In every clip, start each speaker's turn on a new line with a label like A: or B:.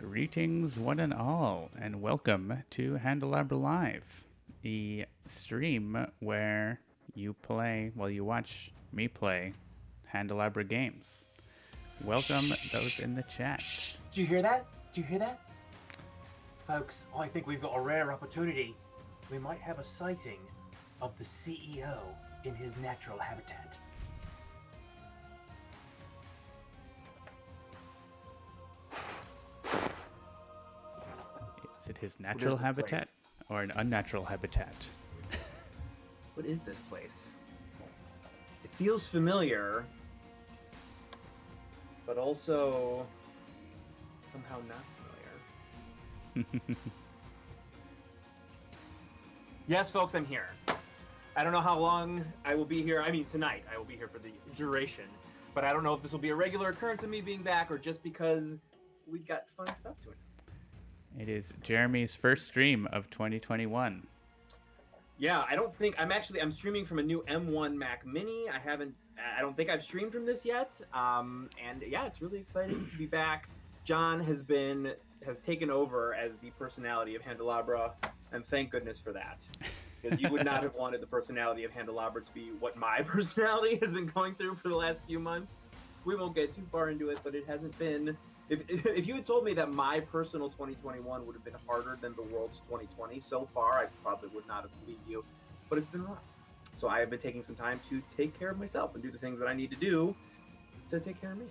A: Greetings, one and all, and welcome to Handelabra Live, the stream where you watch me play Handelabra games. Welcome those in the chat.
B: Do you hear that? Do you hear that? Folks, I think we've got a rare opportunity. We might have a sighting of the CEO in his natural habitat.
A: Is it his natural habitat or an unnatural habitat?
B: What is this place? It feels familiar, but also somehow not familiar. Yes, folks, I'm here. I don't know how long I will be here. I mean, tonight I will be here for the duration, but I don't know if this will be a regular occurrence of me being back or just because we got fun stuff to it.
A: It is Jeremy's first stream of 2021.
B: Yeah, I'm streaming from a new M1 Mac Mini. I don't think I've streamed from this yet. And yeah, it's really exciting to be back. John has taken over as the personality of Handelabra, and thank goodness for that. Because you would not have wanted the personality of Handelabra to be what my personality has been going through for the last few months. We won't get too far into it, but it hasn't been... If you had told me that my personal 2021 would have been harder than the world's 2020 so far, I probably would not have believed you. But it's been rough. So I have been taking some time to take care of myself and do the things that I need to do to take care of me.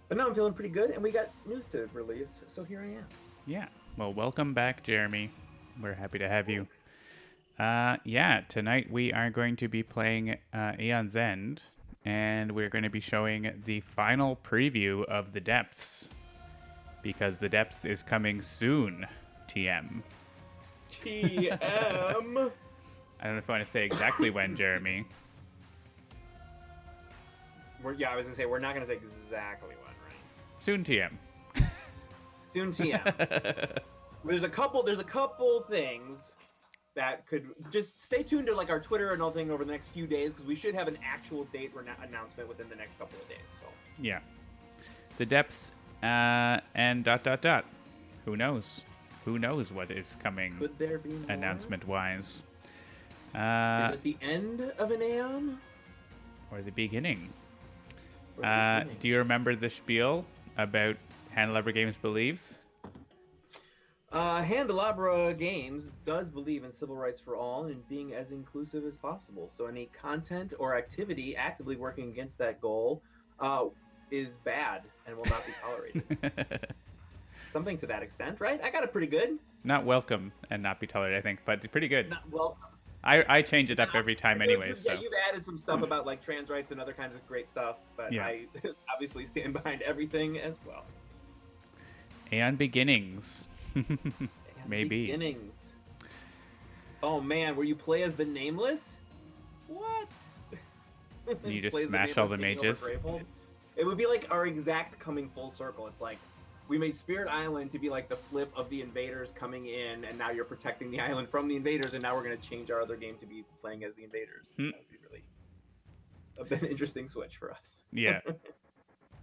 B: But now I'm feeling pretty good, and we got news to release, so here I am.
A: Yeah. Well, welcome back, Jeremy. We're happy to have you. Tonight we are going to be playing Aeon's End, and we're going to be showing the final preview of The Depths, because The Depths is coming soon, TM.
B: TM?
A: I don't know if I want to say exactly when, Jeremy.
B: I was going to say, we're not going to say exactly when, right?
A: Soon, TM.
B: Soon, TM. There's a couple things that could just stay tuned to like our Twitter and all thing over the next few days, because we should have an actual date announcement within the next couple of days. So
A: yeah, The Depths and ... Who knows? Who knows what is coming?
B: Could there be more?
A: Announcement wise?
B: Is it the end of an Aeon
A: or the beginning? Do you remember the spiel about Handelabra Games believes?
B: Handelabra Games does believe in civil rights for all and being as inclusive as possible. So any content or activity actively working against that goal is bad and will not be tolerated. Something to that extent, right? I got it pretty good.
A: Not welcome and not be tolerated, I think, but pretty good.
B: Not welcome.
A: I change it up every time anyway.
B: Yeah, you've added some stuff about like trans rights and other kinds of great stuff, but yeah. I obviously stand behind everything as well.
A: Aeon Beginnings. Maybe.
B: Beginnings. Oh man, where you play as the Nameless? What?
A: You just smash all the mages?
B: It would be like our exact coming full circle. It's like we made Spirit Island to be like the flip of the invaders coming in, and now you're protecting the island from the invaders, and now we're going to change our other game to be playing as the invaders. That would be really an interesting switch for us.
A: Yeah.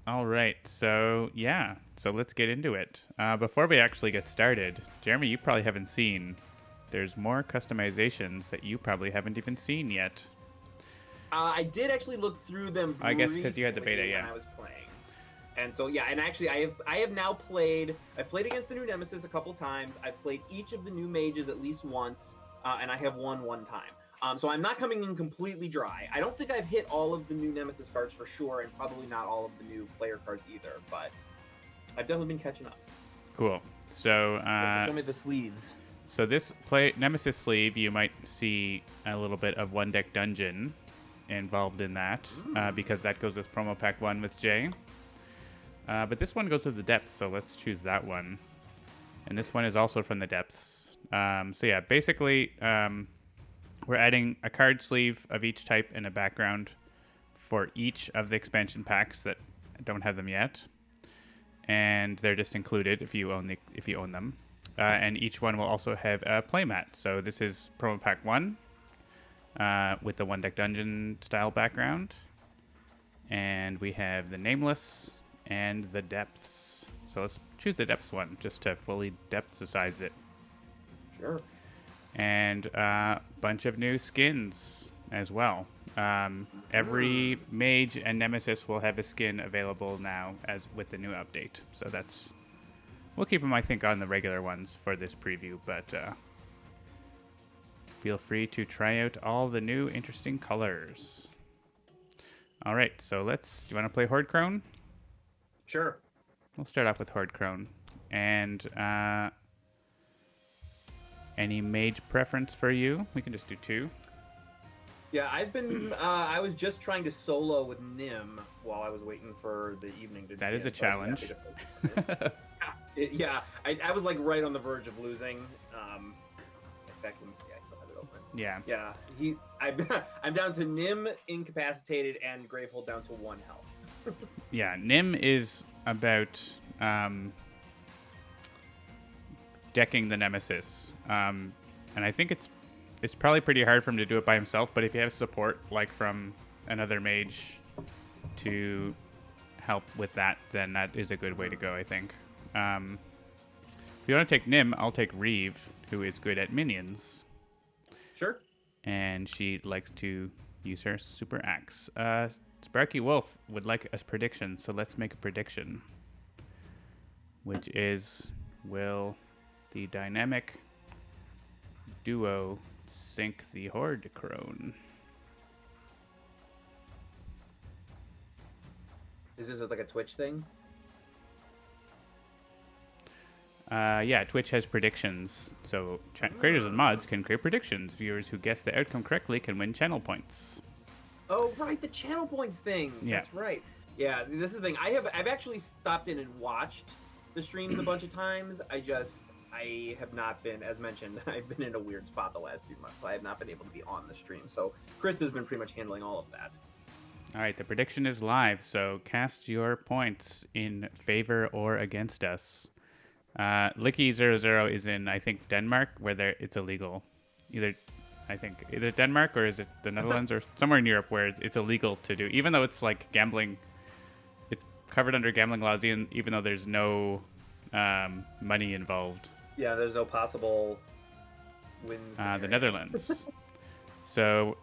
A: All right, so let's get into it. Before we actually get started, Jeremy, you probably haven't seen. There's more customizations that you probably haven't even seen yet.
B: I did actually look through them.
A: I guess because you had the beta,
B: when I was playing, and so and actually I have now played. I've played against the new Nemesis a couple times. I've played each of the new mages at least once, and I have won one time. So I'm not coming in completely dry. I don't think I've hit all of the new Nemesis cards for sure, and probably not all of the new player cards either, but I've definitely been catching up.
A: Cool. So
B: show me the sleeves.
A: So this Nemesis sleeve, you might see a little bit of One Deck Dungeon involved in that, because that goes with Promo Pack 1 with Jay. But this one goes with The Depths, so let's choose that one. And this one is also from The Depths. Basically... we're adding a card sleeve of each type and a background for each of the expansion packs that don't have them yet, and they're just included if you own them. And each one will also have a playmat. So this is Promo Pack 1 with the One Deck Dungeon style background, and we have the Nameless and the depths. So let's choose the depths one just to fully depthsize it.
B: Sure.
A: And a bunch of new skins as well. Every mage and nemesis will have a skin available now as with the new update. So that's, we'll keep them, I think, on the regular ones for this preview, but feel free to try out all the new interesting colors. All right, so do you want to play Horde-Crone?
B: Sure.
A: We'll start off with Horde-Crone. And any mage preference for you? We can just do 2.
B: Yeah, I've been. I was just trying to solo with Nym while I was waiting for the evening to.
A: That is a challenge.
B: Yeah, I was like right on the verge of losing. In fact, let me see. I still have it open.
A: Yeah.
B: Yeah. I'm down to Nym incapacitated and Gravehold down to 1 health.
A: Yeah, Nym is about decking the nemesis, and I think it's probably pretty hard for him to do it by himself. But if you have support like from another mage to help with that, then that is a good way to go, I think. If you want to take Nym, I'll take Reeve, who is good at minions.
B: Sure.
A: And she likes to use her super axe. Sparky Wolf would like a prediction, so let's make a prediction. Which is, will the dynamic duo sink the Horde-Crone?
B: Is this like a Twitch thing?
A: Yeah, Twitch has predictions. So creators and mods can create predictions. Viewers who guess the outcome correctly can win channel points.
B: Oh, right, the channel points thing.
A: Yeah.
B: That's right. Yeah, this is the thing. I've actually stopped in and watched the streams a bunch of times. I have not been, as mentioned, I've been in a weird spot the last few months, so I have not been able to be on the stream. So Chris has been pretty much handling all of that.
A: All right, the prediction is live, so cast your points in favor or against us. Licky00 is in, I think, Denmark, where it's illegal. Either Denmark or is it the Netherlands or somewhere in Europe where it's illegal to do, even though it's like gambling. It's covered under gambling laws, even though there's no money involved.
B: Yeah, there's no possible wins.
A: The Netherlands. So,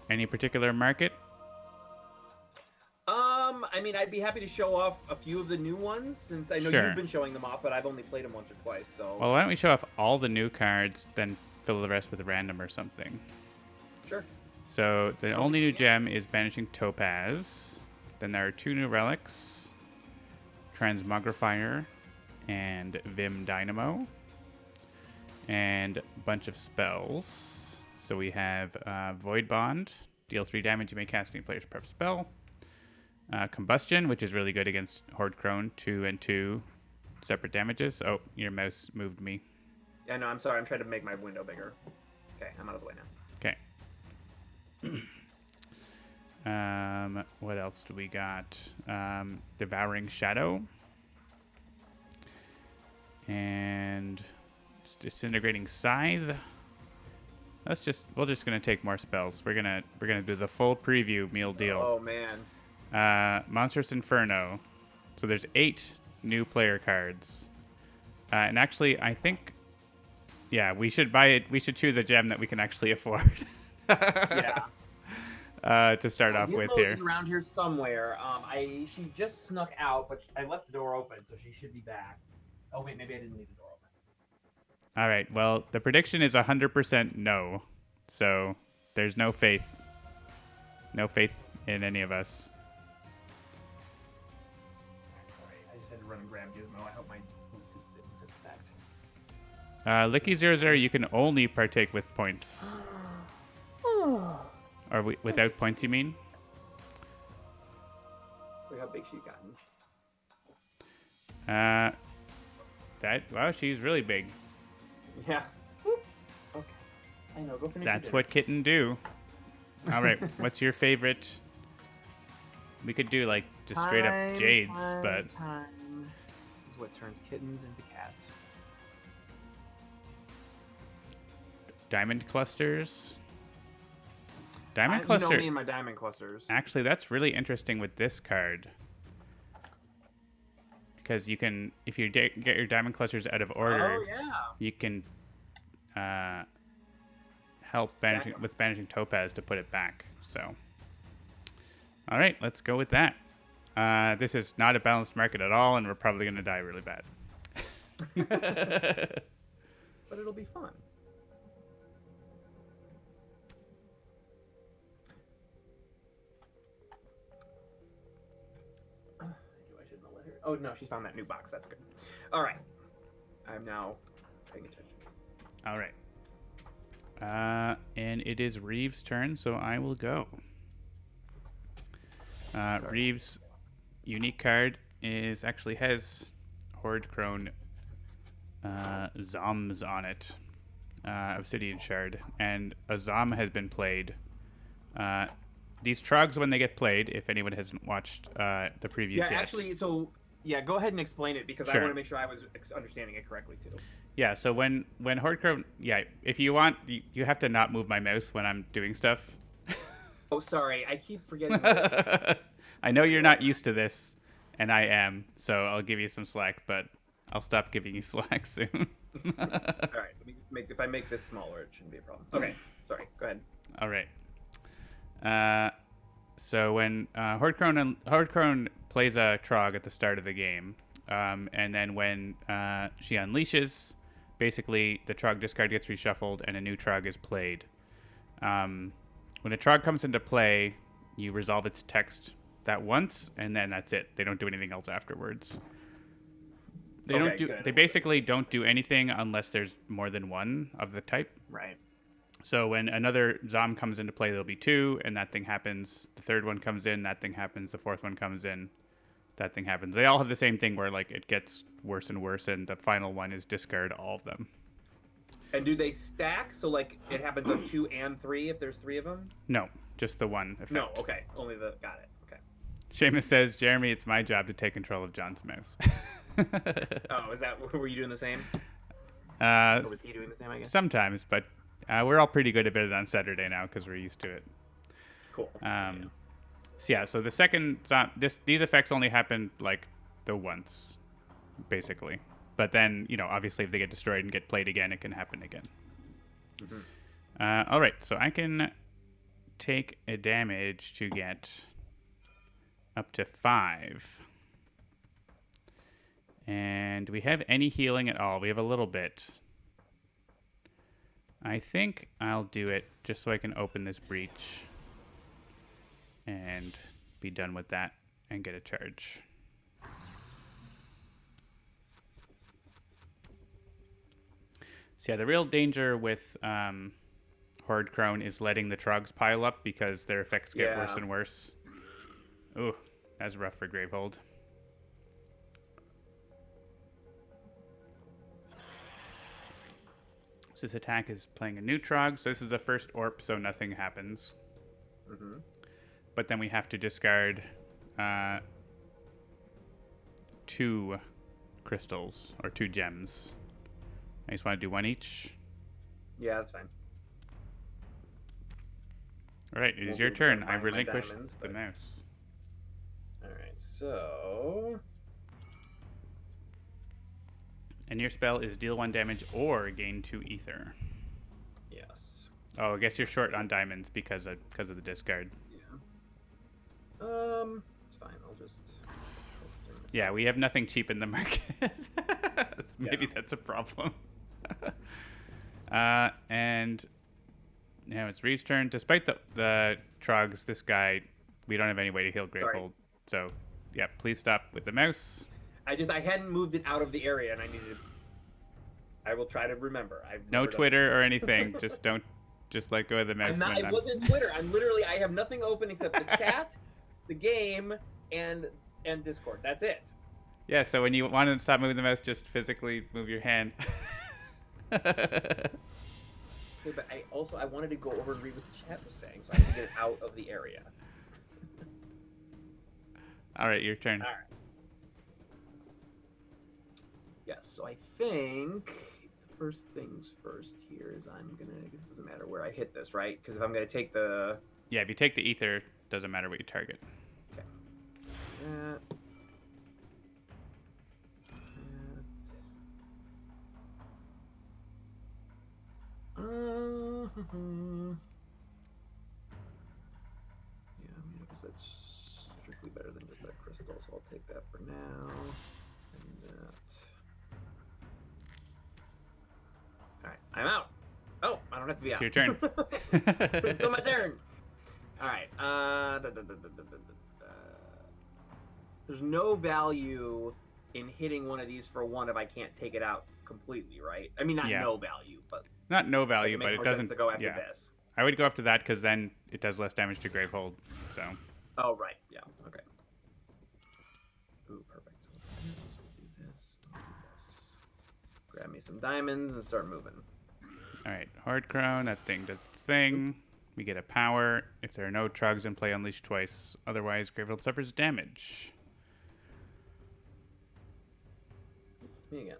A: any particular market?
B: I mean, I'd be happy to show off a few of the new ones, since I know
A: Sure.
B: you've been showing them off, but I've only played them once or twice, so...
A: Well, why don't we show off all the new cards, then fill the rest with random or something.
B: Sure.
A: So, the only new gem is Banishing Topaz. Then there are 2 new relics, Transmogrifier and Vim Dynamo. And a bunch of spells. So we have Void Bond. Deal 3 damage, you may cast any player's prep spell. Combustion, which is really good against Horde-Crone, 2 and 2 separate damages. Oh, your mouse moved me.
B: Yeah, no, I'm sorry. I'm trying to make my window bigger. Okay, I'm out of the way now.
A: Okay. What else do we got? Devouring Shadow. And Disintegrating Scythe. We're just gonna take more spells. We're gonna do the full preview meal deal.
B: Oh man.
A: Monstrous Inferno. So there's 8 new player cards. And actually, I think, yeah, we should buy it. We should choose a gem that we can actually afford.
B: Yeah.
A: To start off with here.
B: Is around here somewhere. She just snuck out, but I left the door open, so she should be back. Oh wait, maybe I didn't leave the door open.
A: All right. Well, the prediction is 100% no. So there's no faith. No faith in any of us.
B: I just had to run and grab Gizmo. I hope my Bluetooth didn't disconnect.
A: Licky00, you can only partake with points. Or without points, you mean?
B: Look how big she's gotten.
A: Wow, she's really big.
B: Yeah. Whoop. Okay. I know. Go finish.
A: That's what kitten do. All right. What's your favorite? We could do like just straight up jades, but
B: Time is what turns kittens into cats.
A: diamond clusters.
B: You know me and my diamond clusters.
A: Actually, that's really interesting with this card. because you can, if you get your diamond clusters out of order,
B: Oh yeah.
A: you can help with banishing topaz to put it back. So, all right, let's go with that. This is not a balanced market at all, and we're probably going to die really bad.
B: But it'll be fun. I shouldn't have let her. Oh no, she's found that new box. That's good. All right, I'm now paying attention.
A: All right. And it is Reeve's turn, so I will go. Reeve's unique card has Horde-Crone Zoms on it, Obsidian Shard, and a Zom has been played. These Trogs, when they get played, if anyone hasn't watched the previews yet.
B: Yeah, actually, so yeah, go ahead and explain it because I want to make sure I was understanding it correctly too.
A: Yeah, so when Horde-Crone, if you want, you have to not move my mouse when I'm doing stuff.
B: Oh, sorry, I keep forgetting.
A: I know you're not used to this, and I am, so I'll give you some slack, but I'll stop giving you slack soon.
B: All right, if I make this smaller, it shouldn't be a problem. Okay, sorry, go ahead.
A: All right. So when Horde-Crone plays a Trog at the start of the game, and then when she unleashes, basically the Trog discard gets reshuffled and a new Trog is played. When a Trog comes into play, you resolve its text that once, and then that's it. They don't do anything else afterwards. They basically don't do anything unless there's more than one of the type.
B: Right.
A: So when another Zom comes into play, there'll be two, and that thing happens. The third one comes in, that thing happens. The fourth one comes in, that thing happens. They all have the same thing where like it gets worse and worse, and the final one is discard all of them.
B: And do they stack? So like it happens on 2 and 3 if there's 3 of them?
A: No, just the one effect.
B: No, okay, only got it. Okay.
A: Seamus says, Jeremy, it's my job to take control of John's mouse.
B: Oh, were you doing the same? Or was he doing the same? I guess
A: sometimes, but we're all pretty good at it on Saturday now because we're used to it.
B: Cool.
A: So the second these effects only happen like the once, basically. But then, obviously if they get destroyed and get played again, it can happen again. Mm-hmm. All right, so I can take a damage to get up to 5. And do we have any healing at all? We have a little bit. I think I'll do it just so I can open this breach and be done with that and get a charge. So yeah, the real danger with Horde-Crone is letting the Trogs pile up because their effects get worse and worse. Ooh, that's rough for Gravehold. So this attack is playing a new Trog, so this is the first Orp, so nothing happens. Mm-hmm. But then we have to discard 2 crystals, or 2 gems. I just want to do 1 each.
B: Yeah, that's fine.
A: All right, it is your turn. I relinquish the mouse.
B: All right, so...
A: And your spell is deal 1 damage or gain 2 ether.
B: Yes.
A: Oh, I guess you're short on diamonds because of the discard.
B: Yeah. It's fine. I'll just...
A: Yeah, we have nothing cheap in the market. Maybe that's a problem. And now it's Reeve's turn. Despite the Trogs, this guy, we don't have any way to heal Gravehold. So, yeah, please stop with the mouse. I
B: hadn't moved it out of the area, and I will try to remember.
A: No Twitter or anything. Just let go of the mouse.
B: It wasn't Twitter. I have nothing open except the chat, the game, and Discord. That's it.
A: Yeah, so when you want to stop moving the mouse, just physically move your hand.
B: Okay, but I wanted to go over and read what the chat was saying, so I had to get it out of the area.
A: All right, your turn.
B: All right. Yes, so I think first things first here is it doesn't matter where I hit this, right? Because if I'm going to take the...
A: Yeah, if you take the ether, doesn't matter what you target.
B: Okay. Yeah, I mean, I guess that's strictly better than just that crystal, so I'll take that for now. And that. Alright, I'm out. Oh, I don't have to be
A: It's
B: out.
A: your turn.
B: It's still my turn. Alright, there's no value in hitting one of these for one if I can't take it out completely, right? I mean, not
A: Yeah.
B: no value, but
A: Not no
B: like
A: value,
B: it
A: but
B: makes
A: it
B: more
A: doesn't.
B: sense to go after
A: Yeah.
B: this.
A: I would go after that because then it does less damage to Gravehold. So.
B: Oh, right. Yeah. Okay. Ooh, perfect. So this, we'll do this, I'll do this. Grab me some diamonds and start moving.
A: All right, Horde-Crone. That thing does its thing. We get a power. If there are no trugs in play, unleash twice. Otherwise, Gravehold suffers damage.
B: It's me again.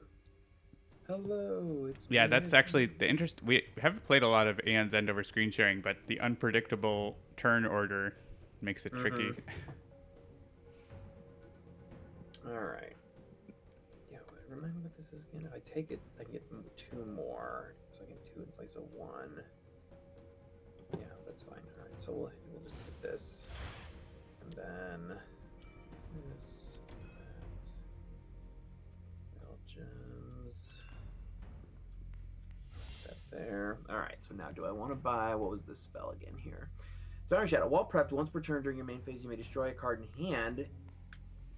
B: Hello, it's
A: Yeah,
B: me
A: that's
B: again.
A: actually the interest. We haven't played a lot of Aeon's End over screen sharing, but the unpredictable turn order makes it tricky.
B: All right. Yeah, remind me what this is again. If I take it, I can get 2 more. So I get 2 in place of 1. Yeah, that's fine. All right, so we'll just hit this, and then this, that. Gems. That there. All right. So now, do I want to buy? What was this spell again here? Dark Shadow. While prepped, once per turn during your main phase, you may destroy a card in hand.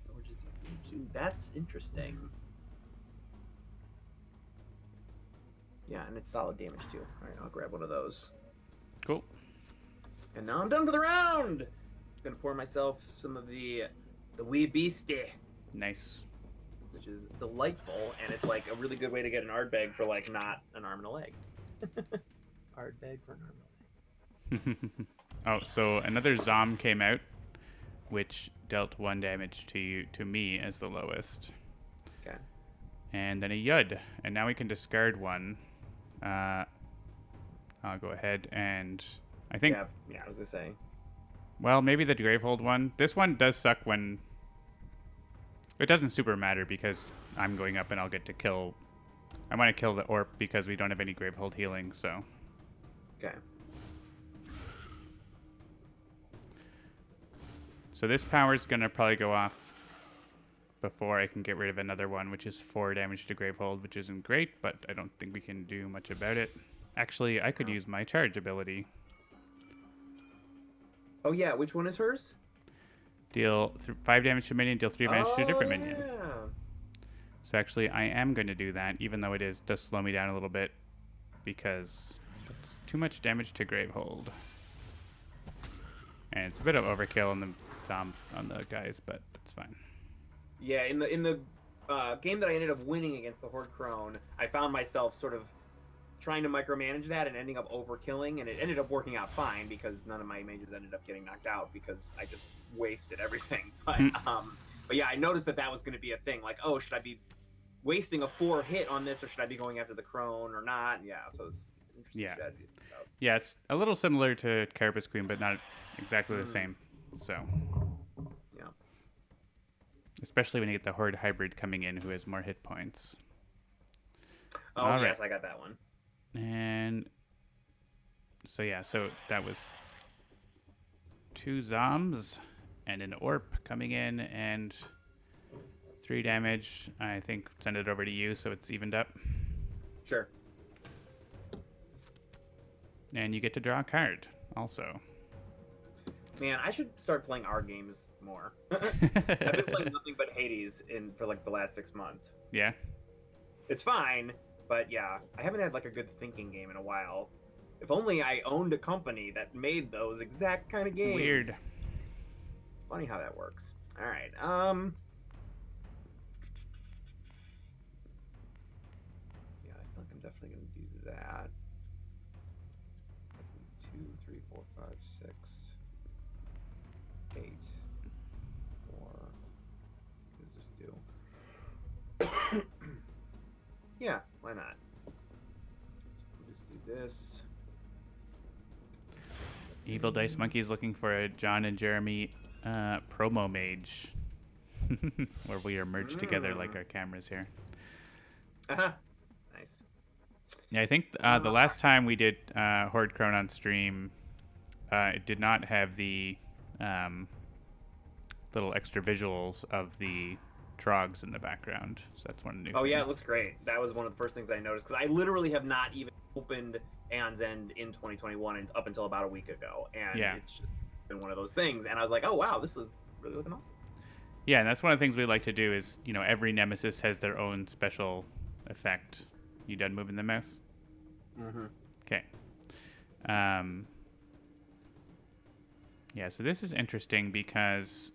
B: Or just do. That's interesting. Yeah, and it's solid damage too. All right, I'll grab one of those.
A: Cool.
B: And now I'm done for the round. I'm gonna pour myself some of the wee beastie,
A: Nice.
B: which is delightful, and it's like a really good way to get an Ardbeg for like not an arm and a leg. Ardbeg for an arm and a leg.
A: Oh, so another Zom came out, which dealt 1 damage to me as the lowest.
B: Okay.
A: And then a Yud, and now we can discard 1. I'll go ahead and I think.
B: Yeah, I was gonna say.
A: Well, maybe the Gravehold one. This one does suck when. It doesn't super matter because I'm going up and I'll get to kill. I want to kill the Orp because we don't have any Gravehold healing, so.
B: Okay.
A: So this power is going to probably go off before I can get rid of another one, which is 4 damage to Gravehold, which isn't great, but I don't think we can do much about it. Actually, I could use my charge ability.
B: Oh yeah, which one is hers?
A: Deal 5 damage to a minion, deal 3 damage to a different minion.
B: Yeah.
A: So actually, I am going to do that, even though it does slow me down a little bit, because it's too much damage to Gravehold. And it's a bit of overkill on the guys, but it's fine.
B: Yeah, in the game that I ended up winning against the Horde-Crone, I found myself sort of trying to micromanage that and ending up overkilling, and it ended up working out fine because none of my mages ended up getting knocked out because I just wasted everything. But yeah, I noticed that was going to be a thing. Like, oh, should I be wasting a 4 hit on this, or should I be going after the Crone or not? Yeah, so it's interesting strategy.
A: Yeah, it's a little similar to Carapace Queen, but not exactly the same. So.
B: Yeah.
A: Especially when you get the Horde hybrid coming in who has more hit points.
B: Oh,
A: all
B: yes,
A: right.
B: I got that one.
A: And so yeah, so that was 2 Zoms and an Orp coming in and 3 damage. I think send it over to you so it's evened up.
B: Sure.
A: And you get to draw a card also.
B: Man, I should start playing our games more. I've been playing nothing but Hades for like the last 6 months.
A: Yeah.
B: It's fine, but yeah, I haven't had like a good thinking game in a while. If only I owned a company that made those exact kind of games.
A: Weird.
B: Funny how that works. All right. Yeah, I think I'm definitely gonna do that. That's 2, 3, 4, 5, 6, 8, 4. What does this do? Yeah, why not? We'll just do this.
A: Evil Dice Monkey's looking for a John and Jeremy promo mage. Where we are merged together like our cameras here.
B: Nice.
A: Yeah, I think the last time we did Horde-Crone on stream, it did not have the little extra visuals of the trogs in the background. So that's one new
B: Oh
A: thing.
B: yeah, it looks great. That was one of the first things I noticed because I literally have not even opened Aeon's End in 2021 and up until about a week ago, and it's just been one of those things. And I was like, oh wow, this is really looking awesome.
A: Yeah, and that's one of the things we like to do is, every nemesis has their own special effect. You done moving the mouse?
B: Mm-hmm.
A: Okay. Yeah, so this is interesting because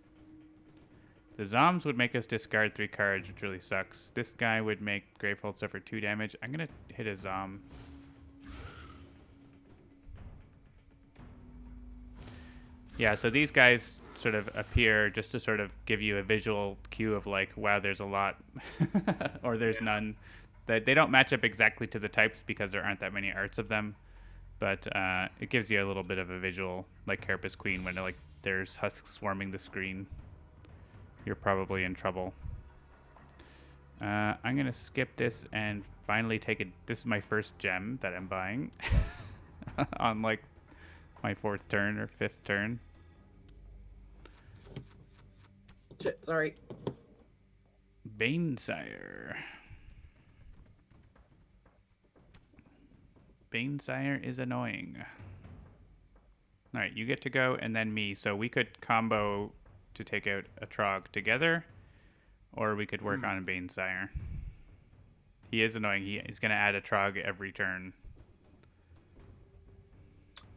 A: the Zombs would make us discard 3 cards, which really sucks. This guy would make Gravehold suffer 2 damage. I'm going to hit a Zom. Yeah, so these guys sort of appear just to sort of give you a visual cue of like, wow, there's a lot, or there's none. They don't match up exactly to the types because there aren't that many arts of them, but it gives you a little bit of a visual, like Carapace Queen, when like there's husks swarming the screen. You're probably in trouble. I'm going to skip this and finally take it. This is my first gem that I'm buying on like my 4th turn or 5th turn.
B: Shit, sorry.
A: Banesire. Banesire is annoying. Alright, you get to go and then me. So we could combo to take out a Trog together, or we could work on a Banesire. He is annoying. He's going to add a Trog every turn.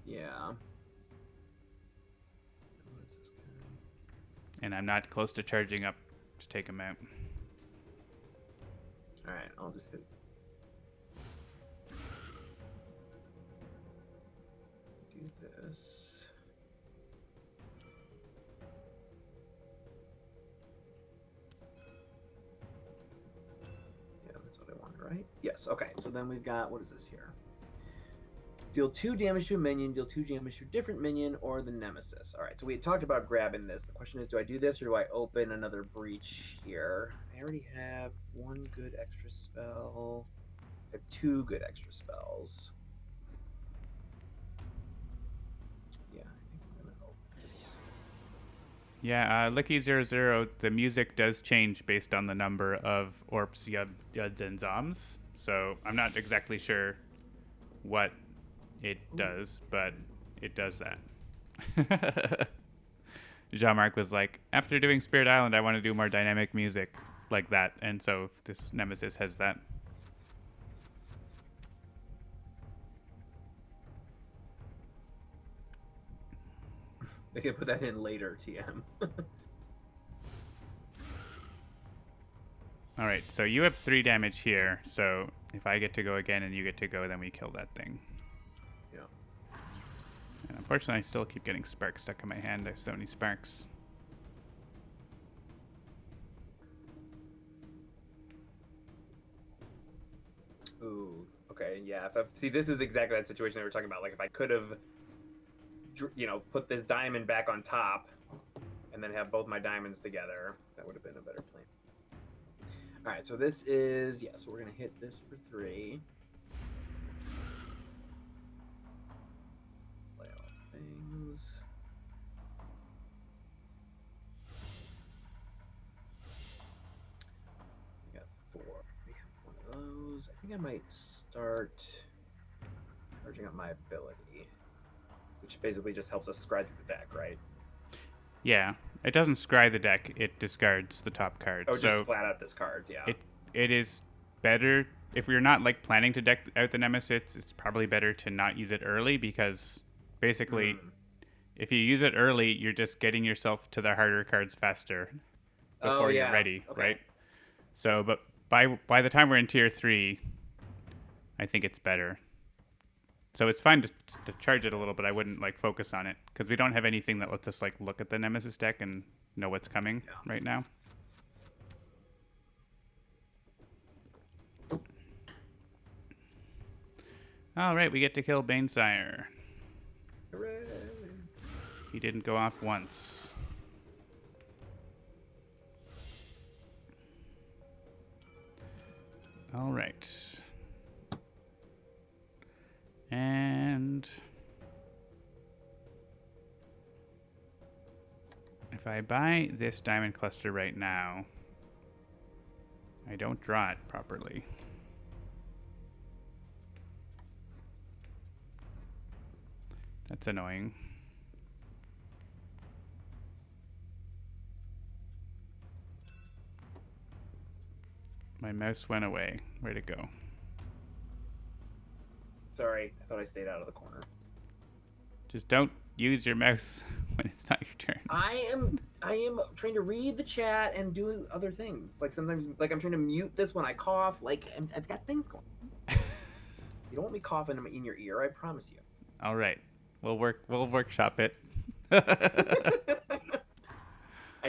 B: Yeah.
A: And I'm not close to charging up to take him out.
B: Alright, I'll just hit. Do this. Yeah, that's what I wanted, right? Yes, okay. So then we've got, what is this here? Deal 2 damage to a minion, deal 2 damage to a different minion, or the nemesis. Alright, so we had talked about grabbing this. The question is, do I do this, or do I open another breach here? I already have 1 good extra spell. I have 2 good extra spells. Yeah, I think I'm going to open this.
A: Yeah, Licky00, the music does change based on the number of Orps, Yuds, and Zoms. So I'm not exactly sure what it does, but it does that. Jean-Marc was like, after doing Spirit Island, I want to do more dynamic music like that. And so this Nemesis has that.
B: They can put that in later, TM.
A: All right, so you have 3 damage here. So if I get to go again and you get to go, then we kill that thing.
B: Yeah.
A: And unfortunately, I still keep getting sparks stuck in my hand. I have so many sparks.
B: Ooh, okay, yeah. See, this is exactly that situation that we were talking about. Like, if I could have, put this diamond back on top and then have both my diamonds together, that would have been a better plan. All right, so this is, so we're going to hit this for 3. Play all things. We got 4. We have 1 of those. I think I might start charging up my ability, which basically just helps us scry through the deck, right?
A: Yeah, it doesn't scry the deck. It discards the top card.
B: Oh,
A: so
B: just flat out discards, yeah.
A: It is better if you're not like planning to deck out the Nemesis. It's probably better to not use it early because basically, if you use it early, you're just getting yourself to the harder cards faster before you're ready, right? So, but by the time we're in tier 3, I think it's better. So it's fine to charge it a little, but I wouldn't like focus on it because we don't have anything that lets us like look at the Nemesis deck and know what's coming right now. All right, we get to kill Banesire.
B: Hooray!
A: He didn't go off once. All right. If I buy this diamond cluster right now, I don't draw it properly. That's annoying. My mouse went away. Where'd it go?
B: Sorry, I thought I stayed out of the corner.
A: Just don't use your mouse when it's not your turn.
B: I am trying to read the chat and do other things. Like sometimes, like I'm trying to mute this when I cough. Like I've got things going. You don't want me coughing in your ear, I promise you.
A: All right, we'll workshop it.
B: I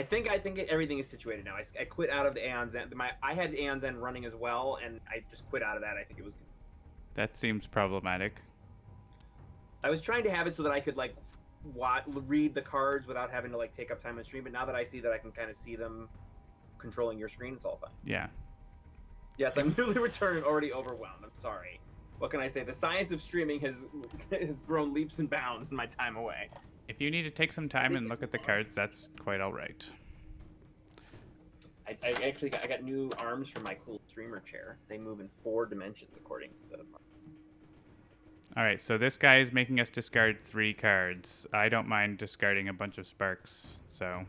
B: think everything is situated now. I quit out of the Aeon's End. I had the Aeon's End running as well, and I just quit out of that. I think it was.
A: That seems problematic.
B: I was trying to have it so that I could like read the cards without having to like take up time on stream. But now that I see that I can kind of see them controlling your screen, it's all fine.
A: Yeah.
B: Yes, I'm newly returned and already overwhelmed. I'm sorry. What can I say? The science of streaming has grown leaps and bounds in my time away.
A: If you need to take some time and look at the cards, that's quite all right.
B: I actually got new arms for my cool streamer chair. They move in 4 dimensions according to the.
A: All right, so this guy is making us discard 3 cards. I don't mind discarding a bunch of sparks, so.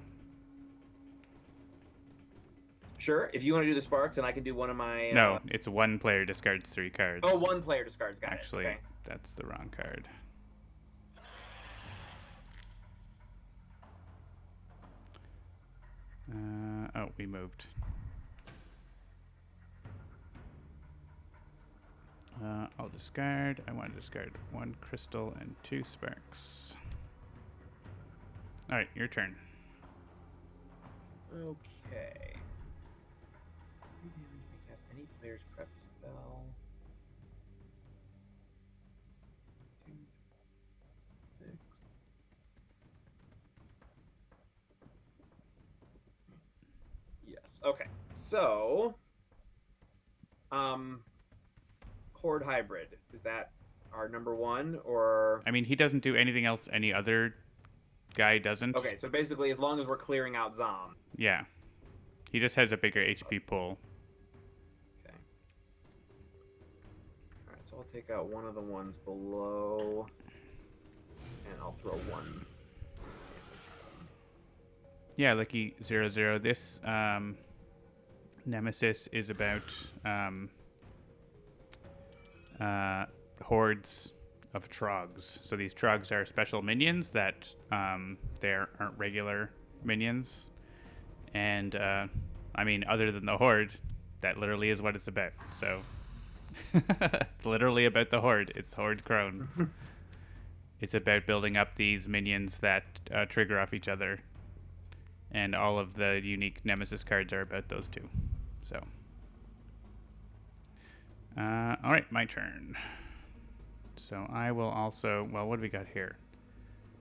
B: Sure, if you want to do the sparks, and I can do one of my.
A: No, it's one player discards 3 cards.
B: Oh, one player discards. Got
A: Actually,
B: it. Okay.
A: that's the wrong card. Oh, we moved. I'll discard. I want to discard 1 crystal and 2 sparks. All right, your turn.
B: Okay. Cast any player's prep spell. 2, 6. Yes. Okay. So, Horde Hybrid, is that our number 1, or?
A: I mean, he doesn't do anything else any other guy doesn't.
B: Okay, so basically, as long as we're clearing out Zom.
A: Yeah. He just has a bigger HP pool.
B: Okay. Alright, so I'll take out one of the ones below, and I'll throw 1.
A: Yeah, Lucky 00. This Nemesis is about hordes of trogs. So these trogs are special minions that they aren't regular minions. And I mean, other than the horde, that literally is what it's about. So it's literally about the horde. It's Horde-Crone. It's about building up these minions that trigger off each other. And all of the unique Nemesis cards are about those two. So, all right, my turn. So I will also, well, what do we got here?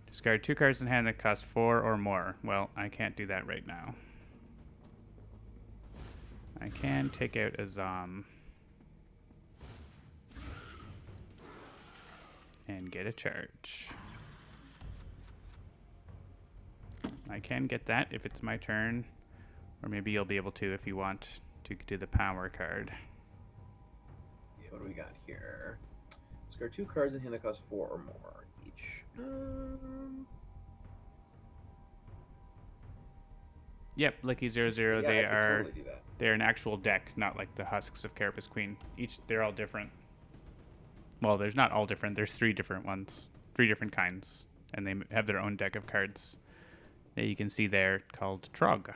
A: Discard 2 cards in hand that cost 4 or more. Well, I can't do that right now. I can take out a Zom and get a charge. I can get that if it's my turn, or maybe you'll be able to if you want to do the power card.
B: Yeah, what do we got here? Discard 2 cards in hand that cost 4 or more each.
A: Yep, Lucky 00.
B: Yeah,
A: They
B: I could
A: are
B: totally do that.
A: they're an actual deck, not like the husks of Carapace Queen. They're all different. Well, there's not all different. There's 3 different ones, 3 different kinds, and they have their own deck of cards that you can see there called Trog.
B: Alright,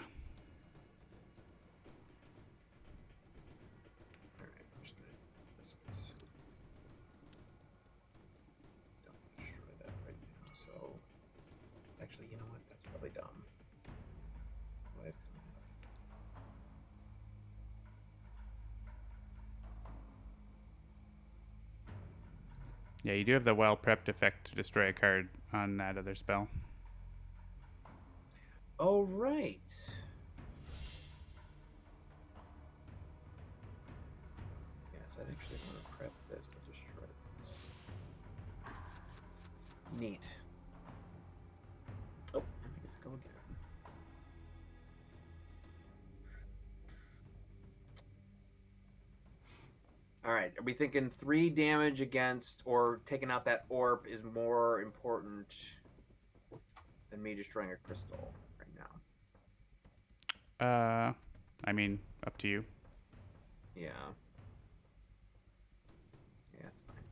B: I'm just gonna discuss. Don't destroy that right now. So, actually, you know what? That's probably dumb. What I've come out.
A: Yeah, you do have the well-prepped effect to destroy a card on that other spell.
B: Oh, right. Yes, I'd actually want to prep this to destroy this. Neat. Oh, I get to go again. All right. Are we thinking 3 damage against or taking out that orb is more important than me destroying a crystal right now?
A: I mean, up to you.
B: Yeah. Yeah, that's fine.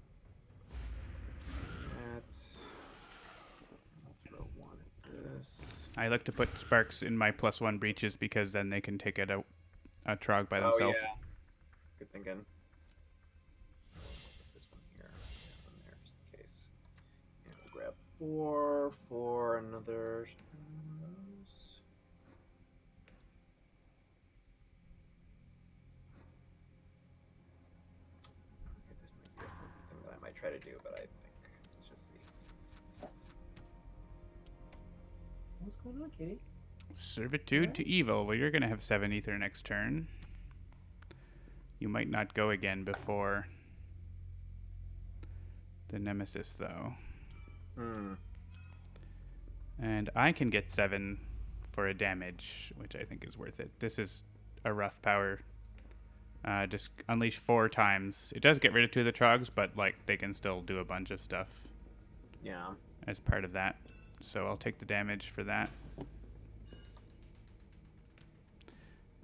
B: I'll throw 1 at this.
A: I like to put sparks in my +1 breaches because then they can take it out a trog by
B: Oh
A: themselves.
B: yeah. Good thinking. Put this one here. Yeah, one there, just in case. And we'll grab 4 for another. This might be a thing that I might try to do, but I think let's just see. What's going on, Kitty?
A: Servitude to evil. Well, you're going to have 7 ether next turn. You might not go again before the Nemesis, though. And I can get 7 for a damage, which I think is worth it. This is a rough power. Just unleash 4 times. It does get rid of 2 of the trogs, but like they can still do a bunch of stuff.
B: Yeah.
A: As part of that. So I'll take the damage for that.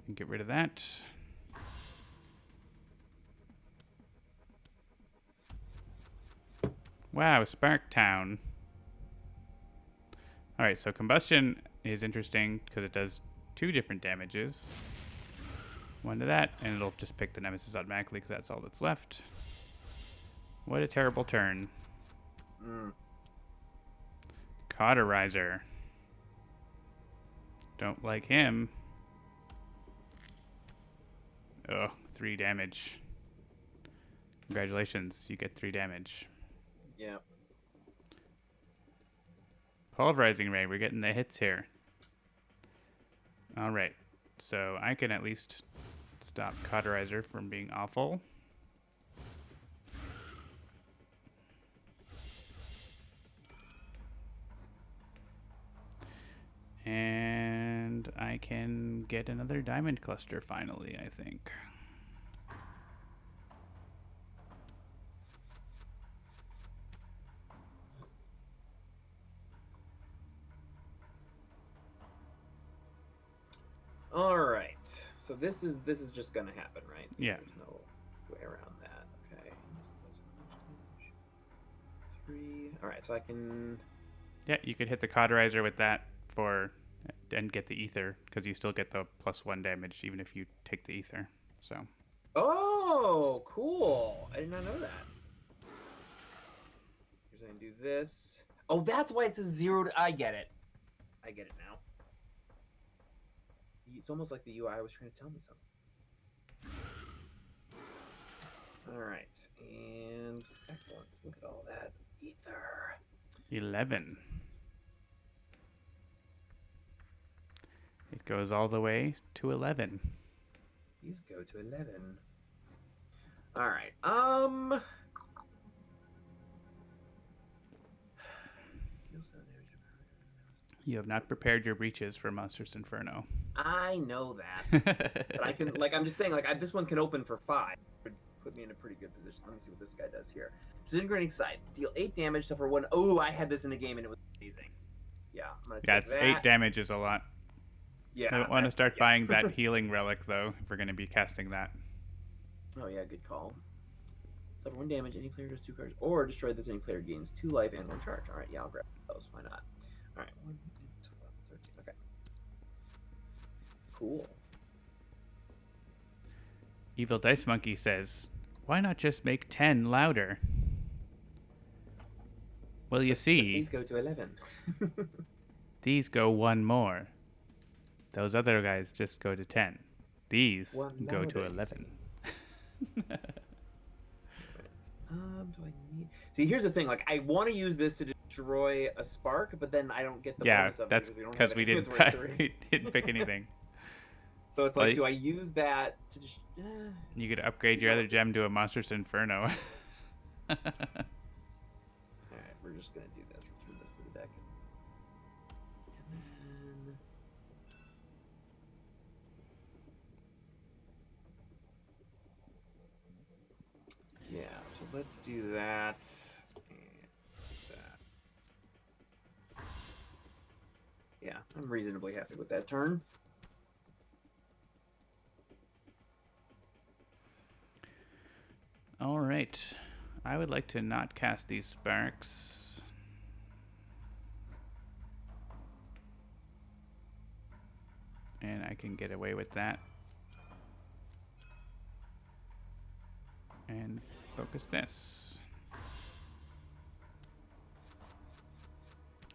A: And get rid of that. Wow, Spark Town. Alright, so Combustion is interesting because it does 2 different damages. 1 to that, and it'll just pick the Nemesis automatically because that's all that's left. What a terrible turn. Cauterizer. Don't like him. Ugh, 3 damage. Congratulations, you get 3 damage.
B: Yeah.
A: Pulverizing Ray, we're getting the hits here. Alright, so I can at least stop Cauterizer from being awful. And I can get another diamond cluster finally, I think.
B: All right. So this is just gonna happen, right?
A: Yeah.
B: There's no way around that. Okay. This does how much damage? 3. All right. So I can.
A: Yeah, you could hit the Cauterizer with that and get the ether because you still get the +1 damage even if you take the ether. So.
B: Oh, cool! I did not know that. Here's I can do this. Oh, that's why it's a 0. I get it. I get it now. It's almost like the UI was trying to tell me something. All right, and excellent. Look at all that ether.
A: 11. It goes all the way to 11.
B: These go to 11. All right.
A: You have not prepared your breaches for Monstrous Inferno.
B: I know that, but I can I'm just saying this one can open for 5. Would put me in a pretty good position. Let me see what this guy does here. Disintegrating Scythe. Deal 8 damage, suffer 1. Oh, I had this in a game and it was amazing. Yeah, I'm gonna take that.
A: 8 damage is a lot.
B: Yeah.
A: I don't want to start buying that healing relic though if we're going to be casting that.
B: Oh yeah, good call. Suffer 1 damage, any player does 2 cards, or destroy this, any player gains 2 life and 1 charge. All right, yeah, I'll grab those. Why not? All right, 1, 12, 13. Okay. Cool.
A: Evil Dice Monkey says, "Why not just make 10 louder?" Well, you see,
B: These go to 11.
A: these go 1 more. Those other guys just go to 10. These go to 11.
B: Do I need? See, here's the thing. I want to use this to destroy a spark, but then I don't get the bonus of it
A: that's because we didn't pick anything.
B: So it's like, do I use that to just?
A: You could upgrade your other gem to a Monstrous Inferno.
B: All right, we're just gonna do this. Return this to the deck, and then. let's do that. And that. Yeah, I'm reasonably happy with that turn.
A: All right. I would like to not cast these sparks. And I can get away with that. And focus this.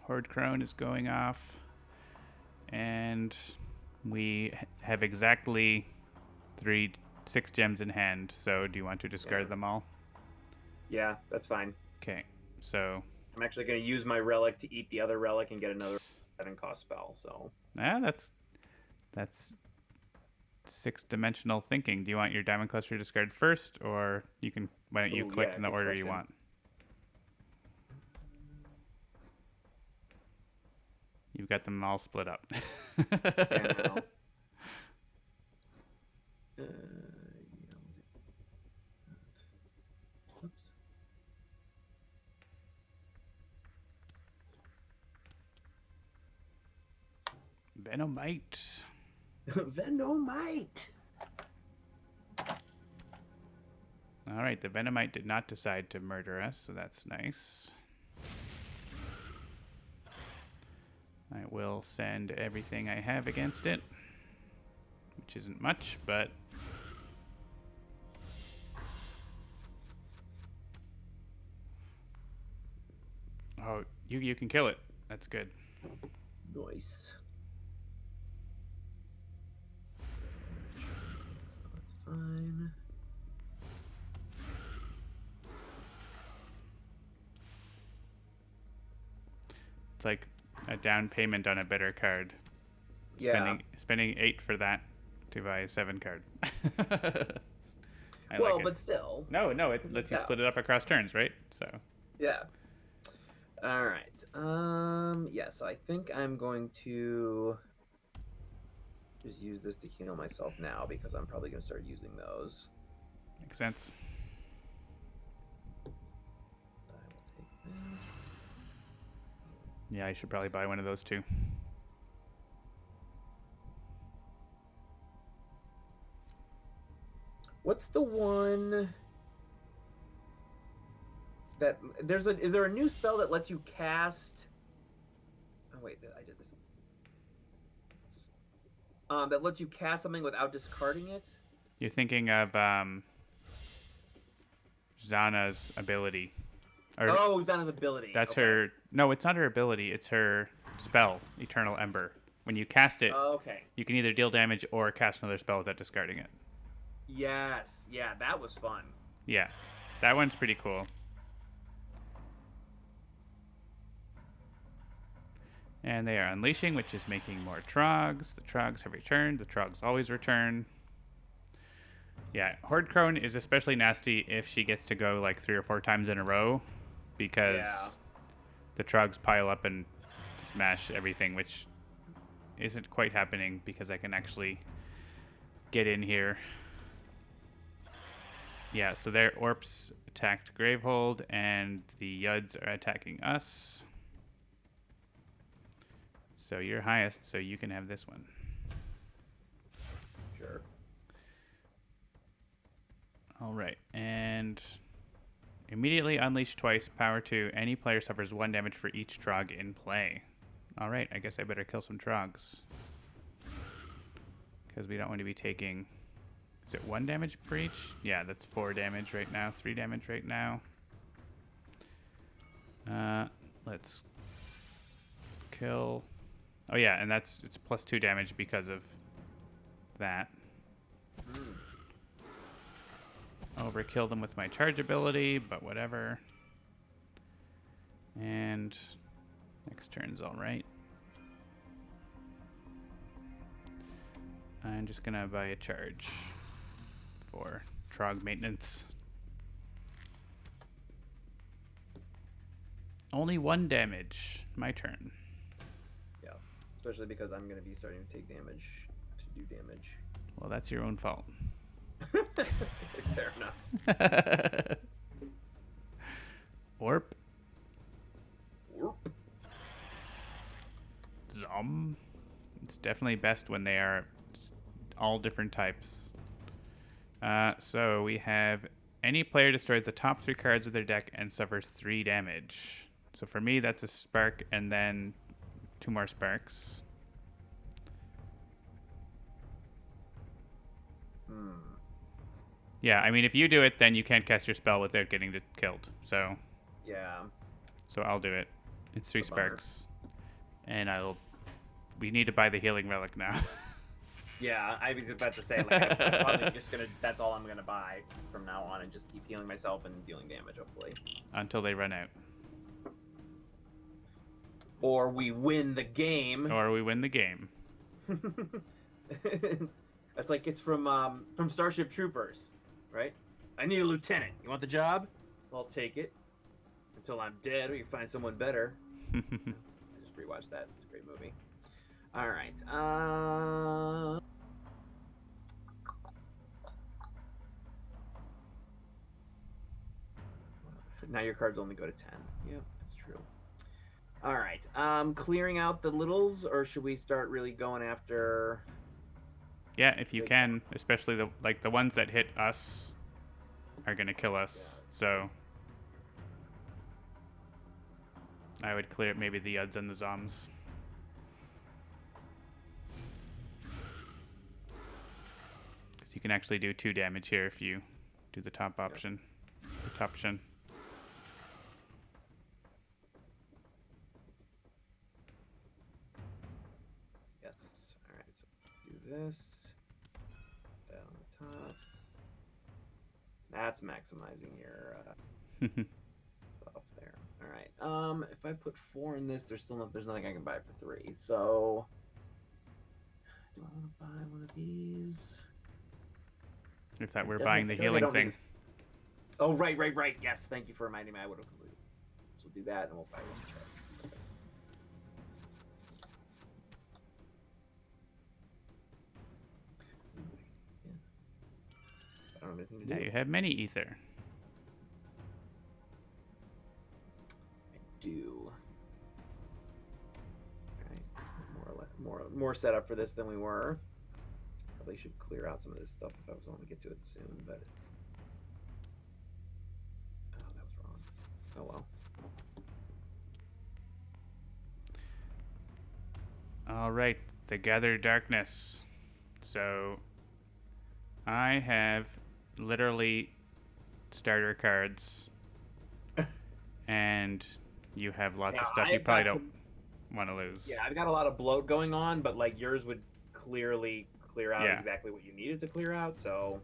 A: Horde-Crone is going off. And we have exactly 6 gems in hand. So do you want to discard them all?
B: Yeah, that's fine.
A: Okay, so
B: I'm actually going to use my relic to eat the other relic and get another 7-cost spell. So
A: that's 6-dimensional thinking. Do you want your diamond cluster discarded first, or you can? Why don't you click in the order you want? You've got them all split up.
B: Yeah, oops.
A: Venomite.
B: Venomite.
A: All right, the Venomite did not decide to murder us, so that's nice. I will send everything I have against it, which isn't much, but oh, you can kill it. That's good.
B: Nice. So that's fine.
A: It's like a down payment on a better card.
B: Yeah.
A: Spending 8 for that to buy a 7 card.
B: Well, but still.
A: No, it lets you split it up across turns, right? So.
B: Yeah. All right. Yeah, so I think I'm going to just use this to heal myself now because I'm probably going to start using those.
A: Makes sense.
B: I will take that.
A: Yeah, I should probably buy one of those too.
B: What's the one that is there a new spell that lets you cast? Oh wait, I did this. That lets you cast something without discarding it.
A: You're thinking of Zana's ability.
B: Zana's ability.
A: That's her. No, it's not her ability. It's her spell, Eternal Ember. When you cast it, you can either deal damage or cast another spell without discarding it.
B: Yes. Yeah, that was fun.
A: Yeah, that one's pretty cool. And they are unleashing, which is making more Trogs. The Trogs have returned. The Trogs always return. Yeah, Horde-Crone is especially nasty if she gets to go like 3 or 4 times in a row, because the Trogs pile up and smash everything, which isn't quite happening because I can actually get in here. Yeah, so their Orps attacked Gravehold, and the Yuds are attacking us. So you're highest, so you can have this one.
B: Sure.
A: All right, and immediately unleash twice, power 2. Any player suffers 1 damage for each Trog in play. All right, I guess I better kill some Trogs, because we don't want to be taking... Is it 1 damage per each? Yeah, that's 4 damage right now, 3 damage right now. Let's kill... Oh yeah, and it's plus 2 damage because of that. Overkill them with my charge ability, but whatever. And next turn's all right. I'm just gonna buy a charge for Trog maintenance. Only 1 damage. My turn.
B: Yeah, especially because I'm going to be starting to take damage to do damage.
A: Well, that's your own fault.
B: Fair enough.
A: Orp.
B: Warp.
A: Zom. It's definitely best when they are all different types. So we have any player destroys the top 3 cards of their deck and suffers 3 damage. So for me, that's a spark and then 2 more sparks. Yeah, I mean, if you do it, then you can't cast your spell without getting killed. So
B: Yeah.
A: So I'll do it. It's 3
B: That's a bummer.
A: sparks. And we need to buy the healing relic now.
B: Yeah, I was about to say, like, I'm probably just gonna. That's all I'm gonna buy from now on, and just keep healing myself and dealing damage, hopefully.
A: Until they run out.
B: Or we win the game.
A: Or we win the game.
B: That's like it's from Starship Troopers, right? I need a lieutenant. You want the job? Well, I'll take it. Until I'm dead, or you find someone better. I just rewatched that. It's a great movie. All right. Now your cards only go to 10. Yep, that's true. All right. Clearing out the littles, or should we start really going after?
A: Yeah, if you can, especially the ones that hit us are gonna kill us.
B: Yeah.
A: So I would clear maybe the Uds and the Zoms. Because you can actually do 2 damage here if you do the top option. The top option.
B: Yes. All right. So do this. Down the top. That's maximizing your stuff there. All right. If I put 4 in this, there's nothing I can buy for 3. So do I want to buy one of these?
A: If that were buying the healing thing.
B: Oh, right. Yes, thank you for reminding me. I would have completed. So we'll do that, and we'll buy one charge. Perfect. Yeah. I don't have anything to do.
A: Now you have many ether.
B: I do. All right. More setup for this than we were. Probably should clear out some of this stuff if I was going to get to it soon, but oh, that was wrong. Oh well.
A: All right, the Gathered Darkness. So I have literally starter cards, and you have lots of stuff you probably don't want to lose.
B: Yeah, I've got a lot of bloat going on, but like yours would clearly clear out exactly what you needed to clear out, so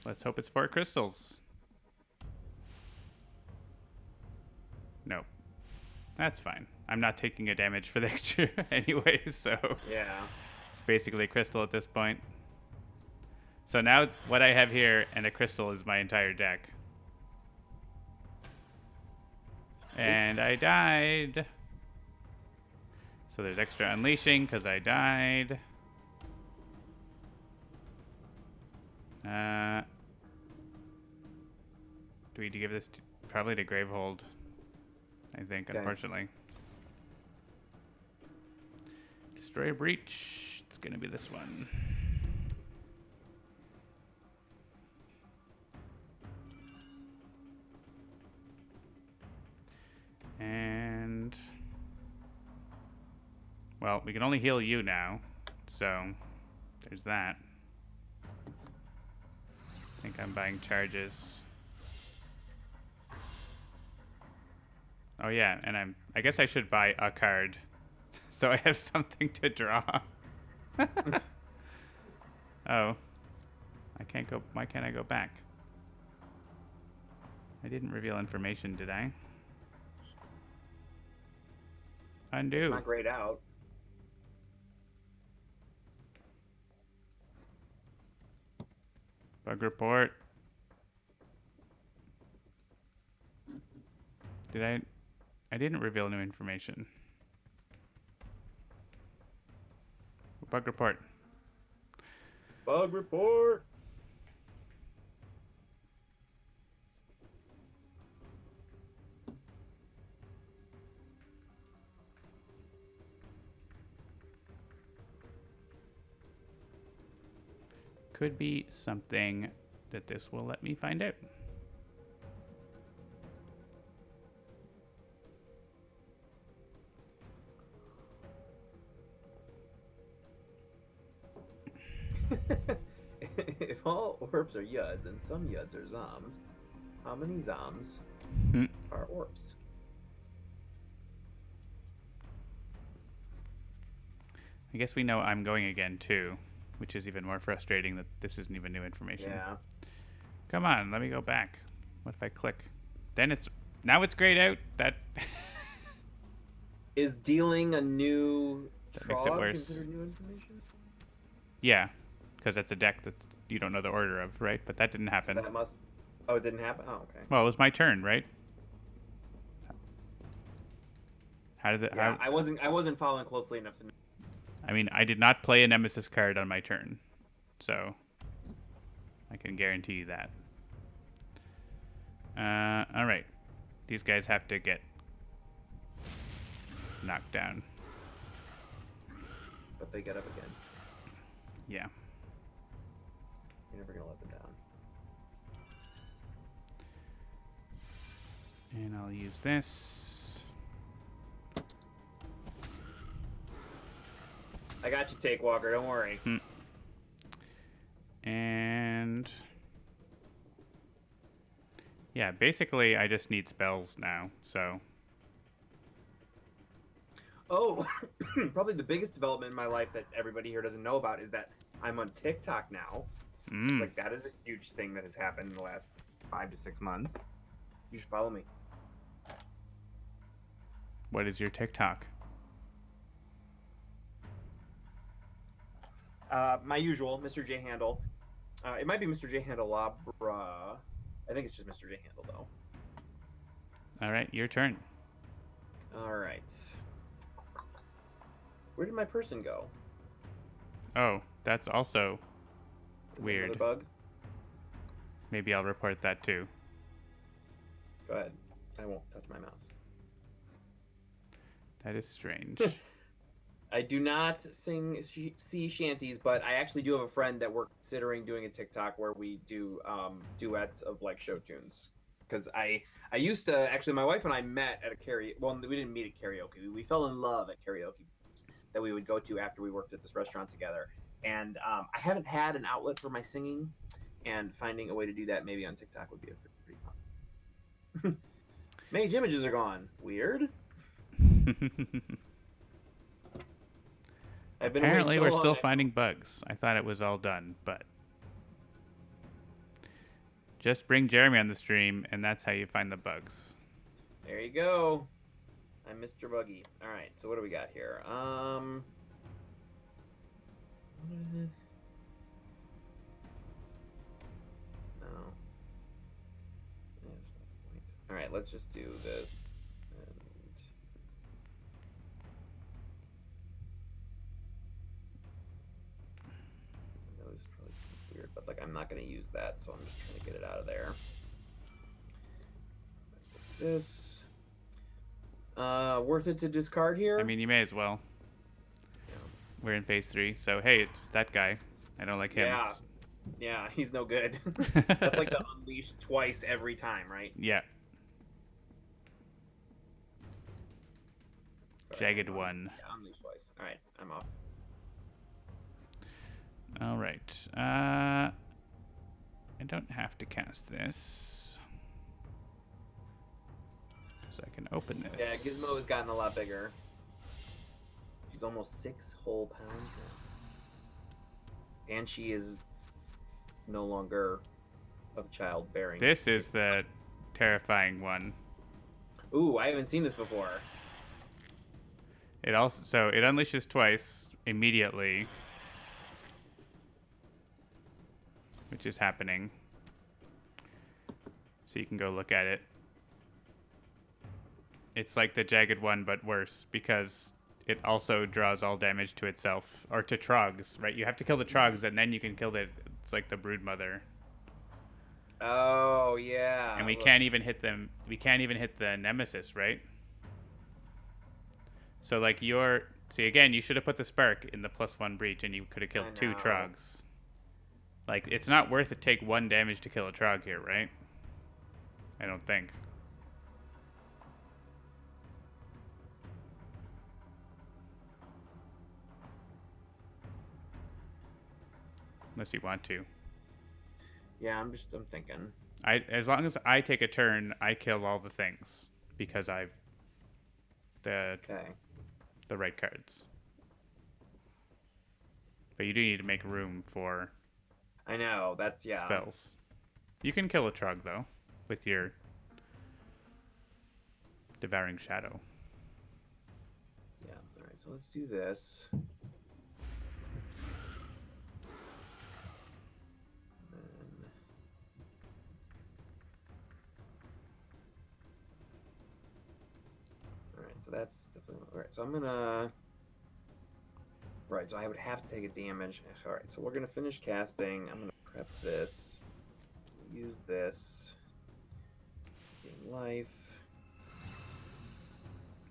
A: let's hope it's 4 crystals. Nope. That's fine. I'm not taking a damage for the extra anyway, so
B: yeah.
A: It's basically a crystal at this point. So now what I have here and a crystal is my entire deck. And I died. So there's extra unleashing because I died. Do we give this probably to Gravehold? I think,
B: okay.
A: Unfortunately. Destroy a breach. It's going to be this one. And well, we can only heal you now. So there's that. I think I'm buying charges. Oh yeah, and I guess I should buy a card so I have something to draw. Oh. I can't go. Why can't I go back? I didn't reveal information, did I? Undo.
B: Not grayed out.
A: Bug report. I didn't reveal new information. Bug report.
B: Bug report.
A: could be something that this will let me find out.
B: If all orbs are yuds and some yuds are zoms, how many zoms are orbs?
A: I guess we know I'm going again too, which is even more frustrating that this isn't even new information.
B: Yeah.
A: Come on, let me go back. What if I click? Then now it's grayed out. That
B: Is dealing a new
A: That makes it
B: Trog
A: worse.
B: considered new information?
A: Yeah, because that's a deck that you don't know the order of, right? But that didn't happen.
B: That must. Oh, it didn't happen. Oh, okay.
A: Well, it was my turn, right? How did it?
B: Yeah,
A: How,
B: I wasn't following closely enough to know.
A: I mean, I did not play a Nemesis card on my turn, so I can guarantee you that. All right, these guys have to get knocked down.
B: But they get up again.
A: Yeah.
B: You're never gonna let them down.
A: And I'll use this.
B: I got you, Take Walker. Don't worry.
A: And yeah, basically I just need spells now, so
B: Oh, probably the biggest development in my life that everybody here doesn't know about is that I'm on TikTok now. Like, that is a huge thing that has happened in the last 5 to 6 months. You should follow me.
A: What is your TikTok?
B: My usual, Mr. J Handle. It might be Mr. J Handelabra. I think it's just Mr. J Handle, though.
A: All right, your turn.
B: All right. Where did my person go?
A: Oh, that's also
B: Is
A: weird.
B: another bug?
A: Maybe I'll report that too.
B: Go ahead. I won't touch my mouse.
A: That is strange.
B: I do not sing sea shanties, but I actually do have a friend that we're considering doing a TikTok where we do duets of like show tunes. Because I used to actually, my wife and I met at a karaoke. Well, we didn't meet at karaoke. We fell in love at karaoke that we would go to after we worked at this restaurant together. And I haven't had an outlet for my singing, and finding a way to do that maybe on TikTok would be pretty fun. Mage images are gone. Weird.
A: Apparently, we're still finding bugs. I thought it was all done, but just bring Jeremy on the stream, and that's how you find the bugs.
B: There you go. I'm Mr. Buggy. All right, so what do we got here? No. All right, let's just do this. And I know this probably seems weird, but like I'm not going to use that, so I'm just trying to get it out of there. This. Worth it to discard here?
A: I mean, you may as well.
B: Yeah.
A: We're in phase 3, so hey, it's that guy. I don't like him.
B: Yeah, he's no good. That's like the unleash twice every time, right?
A: Yeah. Jagged one.
B: Yeah, unleash twice. All right, I'm off.
A: All right. I don't have to cast this. So I can open this.
B: Yeah, Gizmo has gotten a lot bigger. She's almost 6 whole pounds now. And she is no longer of childbearing.
A: This is the terrifying one.
B: Ooh, I haven't seen this before.
A: It unleashes twice immediately, which is happening. So you can go look at it. It's like the jagged one, but worse, because it also draws all damage to itself, or to Trogs, right? You have to kill the Trogs, and then you can kill it's like the Broodmother.
B: Oh, yeah.
A: And we can't even hit them. We can't even hit the Nemesis, right? So, like, see, again, you should have put the Spark in the +1 breach, and you could have killed 2 Trogs. Like, it's not worth it to take 1 damage to kill a Trog here, right? I don't think. Unless you want to.
B: Yeah, I'm thinking.
A: As long as I take a turn, I kill all the things because I've the right cards. But you do need to make room for
B: I know, that's, yeah.
A: spells. You can kill a Trog, though, with your Devouring Shadow.
B: Yeah, alright, so let's do this. Alright, so that's definitely... Alright, so I'm gonna... Right, so I would have to take a damage. Alright, so we're gonna finish casting. I'm gonna prep this. Use this. Gain life.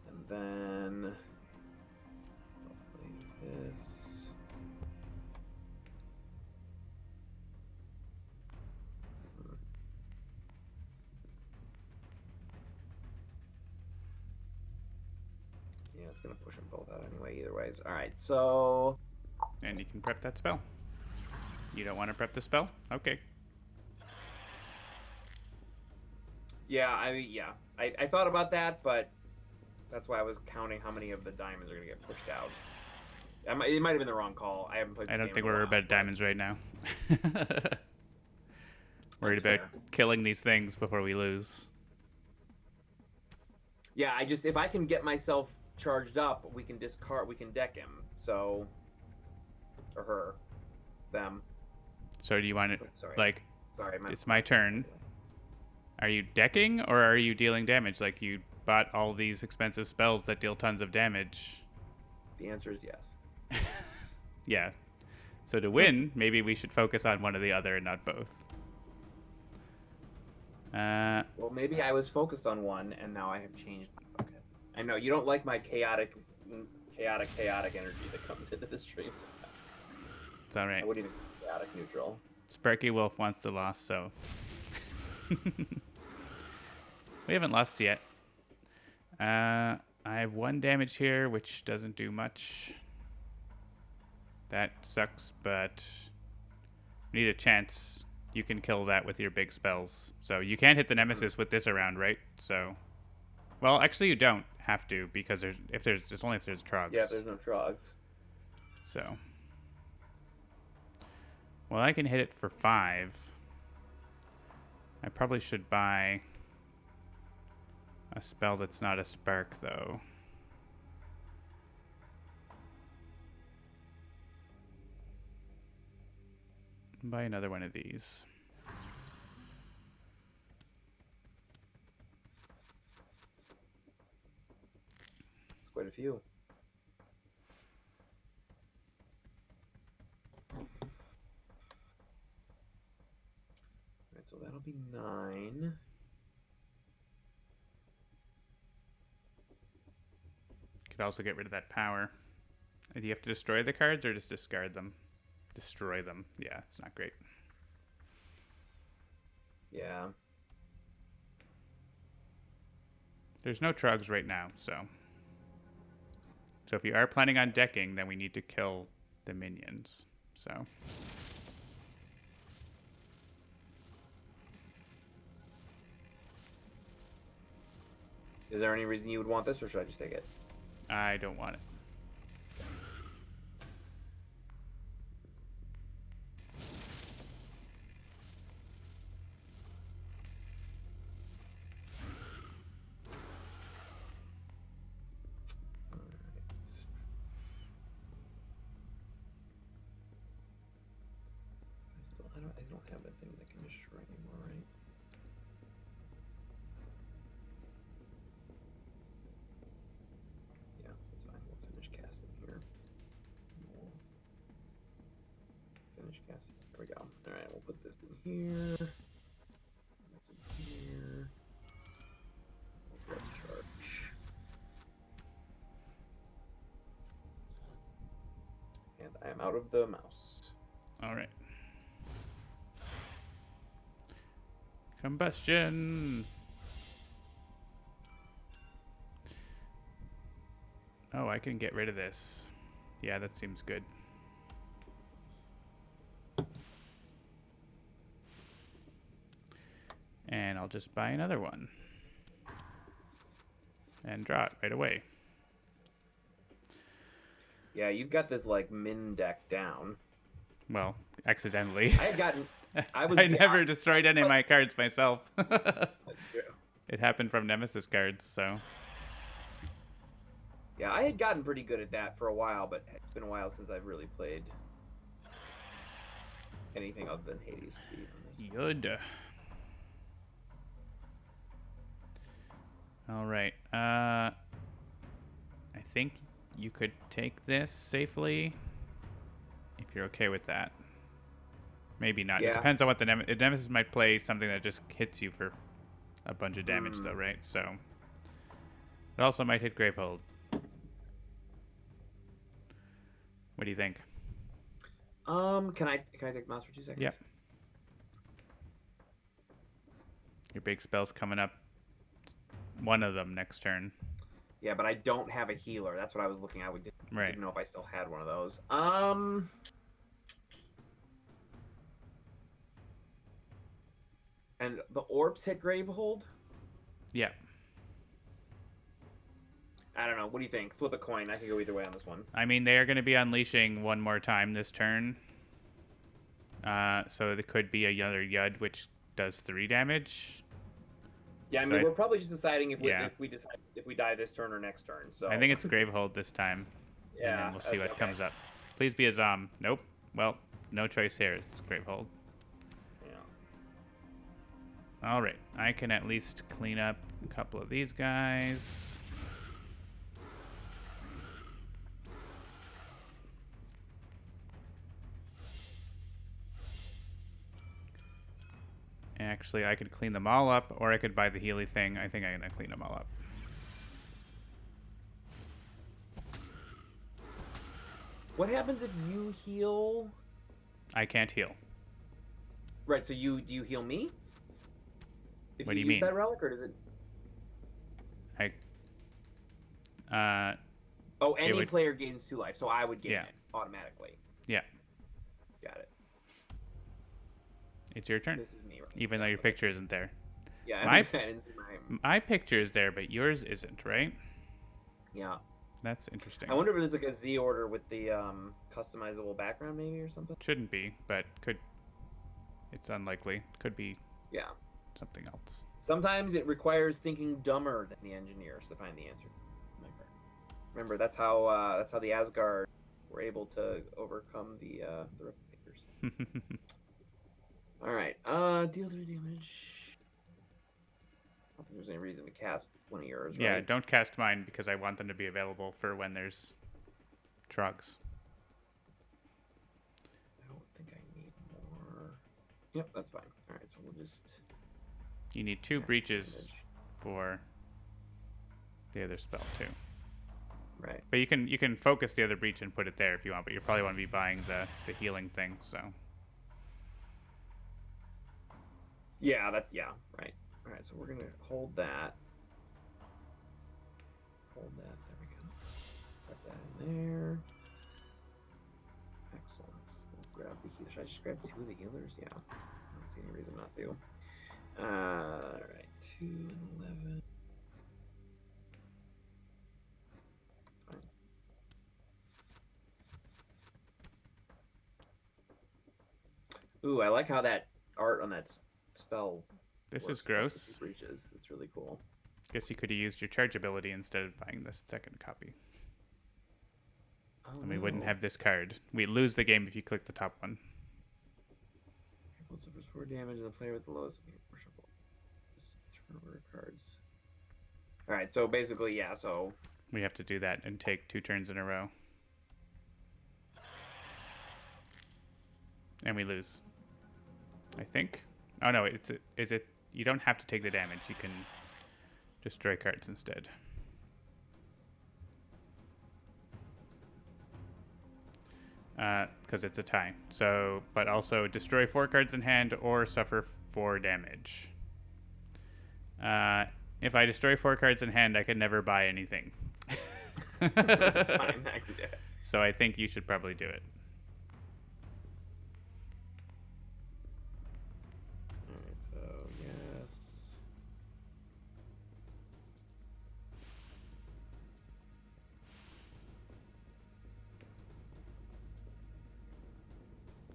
B: And then... I'll play this. Yeah, it's gonna push them both out anyway, either ways. Alright, so...
A: And you can prep that spell. You don't want to prep the spell? Okay.
B: Yeah, I thought about that, but that's why I was counting how many of the diamonds are gonna get pushed out. It might have been the wrong call. I haven't played this
A: I don't
B: game
A: think
B: in a
A: we're
B: while,
A: about
B: but-
A: diamonds right now. Worried
B: That's
A: about
B: fair.
A: killing these things before we lose.
B: Yeah, if I can get myself charged up, we can deck him. So, or her, them.
A: So do you want it,
B: Sorry.
A: like,
B: Sorry,
A: it's my turn. Are you decking or are you dealing damage? Like, you bought all these expensive spells that deal tons of damage.
B: The answer is yes.
A: Yeah. So to win, maybe we should focus on one or the other and not both.
B: Well, maybe I was focused on one, and now I have changed. Okay. I know you don't like my chaotic energy that comes into the stream.
A: It's all right.
B: I wouldn't even chaotic neutral.
A: Sparky Wolf wants to lost, so... We haven't lost yet. I have 1 damage here, which doesn't do much. That sucks, but... We need a chance. You can kill that with your big spells. So you can't hit the Nemesis with this around, right? So... Well, actually you don't have to, because it's only if there's Trogs.
B: Yeah, there's no Trogs.
A: So... Well, I can hit it for 5. I probably should buy a spell that's not a spark, though. Buy another one of these.
B: It's quite a few. Alright, so that'll be 9.
A: Could also get rid of that power. Do you have to destroy the cards or just discard them? Destroy them. Yeah, it's not great.
B: Yeah.
A: There's no Trogs right now, so... So if you are planning on decking, then we need to kill the minions. So...
B: Is there any reason you would want this, or should I just take it?
A: I don't want it.
B: I don't have that thing that can destroy anymore, right? Yeah, that's fine. We'll finish casting here. We'll finish casting. There we go. Alright, we'll put this in here. This in here. Let's charge. And I'm out of the mouse.
A: All right. Combustion. Oh, I can get rid of this. Yeah, that seems good. And I'll just buy another one. And draw it right away.
B: Yeah, you've got this like min deck down.
A: Well, accidentally.
B: I had gotten.
A: I never destroyed any of my cards myself.
B: That's true.
A: It happened from Nemesis cards, so.
B: Yeah, I had gotten pretty good at that for a while, but it's been a while since I've really played anything other than Hades.
A: Good. All right. I think you could take this safely if you're okay with that. Maybe not.
B: Yeah.
A: It depends on what the Nemesis might play something that just hits you for a bunch of damage, though, right? So it also might hit Gravehold. What do you think?
B: Can I take mouse for 2 seconds?
A: Yep. Your big spell's coming up. One of them next turn.
B: Yeah, but I don't have a healer. That's what I was looking at.
A: Right.
B: Didn't know if I still had one of those. And the orbs hit Gravehold?
A: Yeah.
B: I don't know. What do you think? Flip a coin. I can go either way on this one.
A: I mean, they are going to be unleashing one more time this turn. So it could be another Yud, which does 3 damage.
B: Yeah, I mean, we're probably just deciding if we die this turn or next turn. So
A: I think it's Gravehold this time.
B: Yeah.
A: And then we'll see what comes up. Please be a Zom. Nope. Well, no choice here. It's Gravehold.
B: Yeah.
A: All right. I can at least clean up a couple of these guys. Actually, I could clean them all up, or I could buy the Healy thing. I think I'm going to clean them all up.
B: What happens if you heal?
A: I can't heal.
B: Right, so do you heal me? If
A: What do you
B: use
A: mean?
B: that relic, or does it? Any player gains 2 life, so I would gain it automatically.
A: Yeah.
B: Got it.
A: It's your turn.
B: This is me, right?
A: Even though your picture isn't there.
B: Yeah,
A: my picture is there, but yours isn't, right?
B: Yeah.
A: That's interesting.
B: I wonder if there's like a Z order with the customizable background, maybe, or something.
A: Shouldn't be, but could. It's unlikely. Could be.
B: Yeah.
A: Something else.
B: Sometimes it requires thinking dumber than the engineers to find the answer. Remember, that's how the Asgard were able to overcome the Replicators. All right. Deal 3 damage. I don't think there's any reason to cast one of yours. Right?
A: Yeah, don't cast mine because I want them to be available for when there's Trogs.
B: I don't think I need more. Yep, that's fine. All right, so we'll just.
A: You need 2 breaches for the other spell too.
B: Right.
A: But you can focus the other breach and put it there if you want, but you probably want to be buying the healing thing, so.
B: Yeah, right. All right, so we're gonna hold that. Hold that. There we go. Put that in there. Excellent. We'll grab the healer. Should I just grab 2 of the healers? Yeah. I don't see any reason not to. All right, 2 and 11. Ooh, I like how that art on that spell.
A: This is gross.
B: Breaches. It's really cool.
A: Guess you could have used your charge ability instead of buying this second copy. And we wouldn't have this card. We lose the game if you click the top one.
B: People suffers 4 damage and the player with the lowest worshipful. Turn over cards. Alright, so basically, yeah, so.
A: We have to do that and take 2 turns in a row. And we lose. I think. Oh no, is it you don't have to take the damage. You can destroy cards instead. Because it's a tie. So, but also destroy 4 cards in hand or suffer 4 damage. If I destroy 4 cards in hand, I can never buy anything.
B: That's fine. I can do it.
A: So I think you should probably do it.
B: Alright, so yes.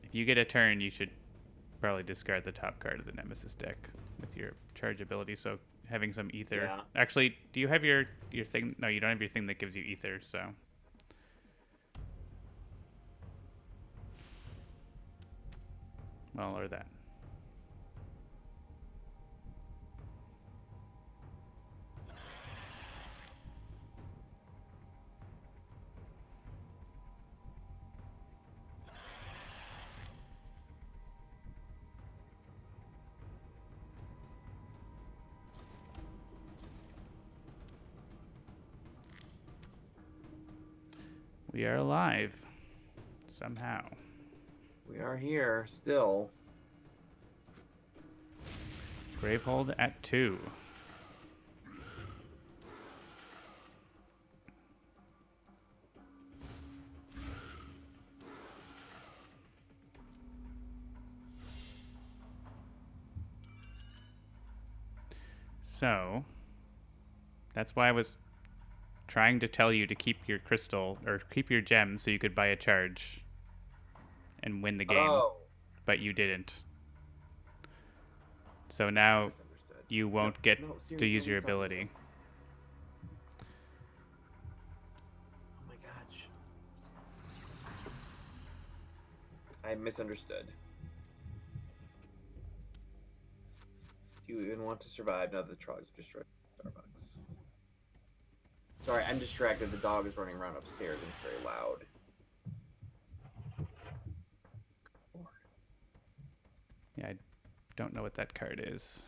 A: If you get a turn, you should probably discard the top card of the Nemesis deck with your charge ability. So having some ether.
B: Yeah.
A: Actually, do you have your thing? No, you don't have your thing that gives you ether, so. Well, or that. We are alive. Somehow.
B: We are here still.
A: Gravehold at 2. So, that's why I was trying to tell you to keep your crystal, or keep your gem so you could buy a charge and win the game.
B: Oh.
A: But you didn't. So now
B: Misunderstood.
A: you won't get
B: No,
A: to
B: seriously,
A: use your
B: I'm sorry.
A: ability.
B: Oh my gosh. I misunderstood. Do you even want to survive now that the Trogs have destroyed Starbucks? Sorry, I'm distracted. The dog is running around upstairs and it's very loud.
A: Yeah, I don't know what that card is.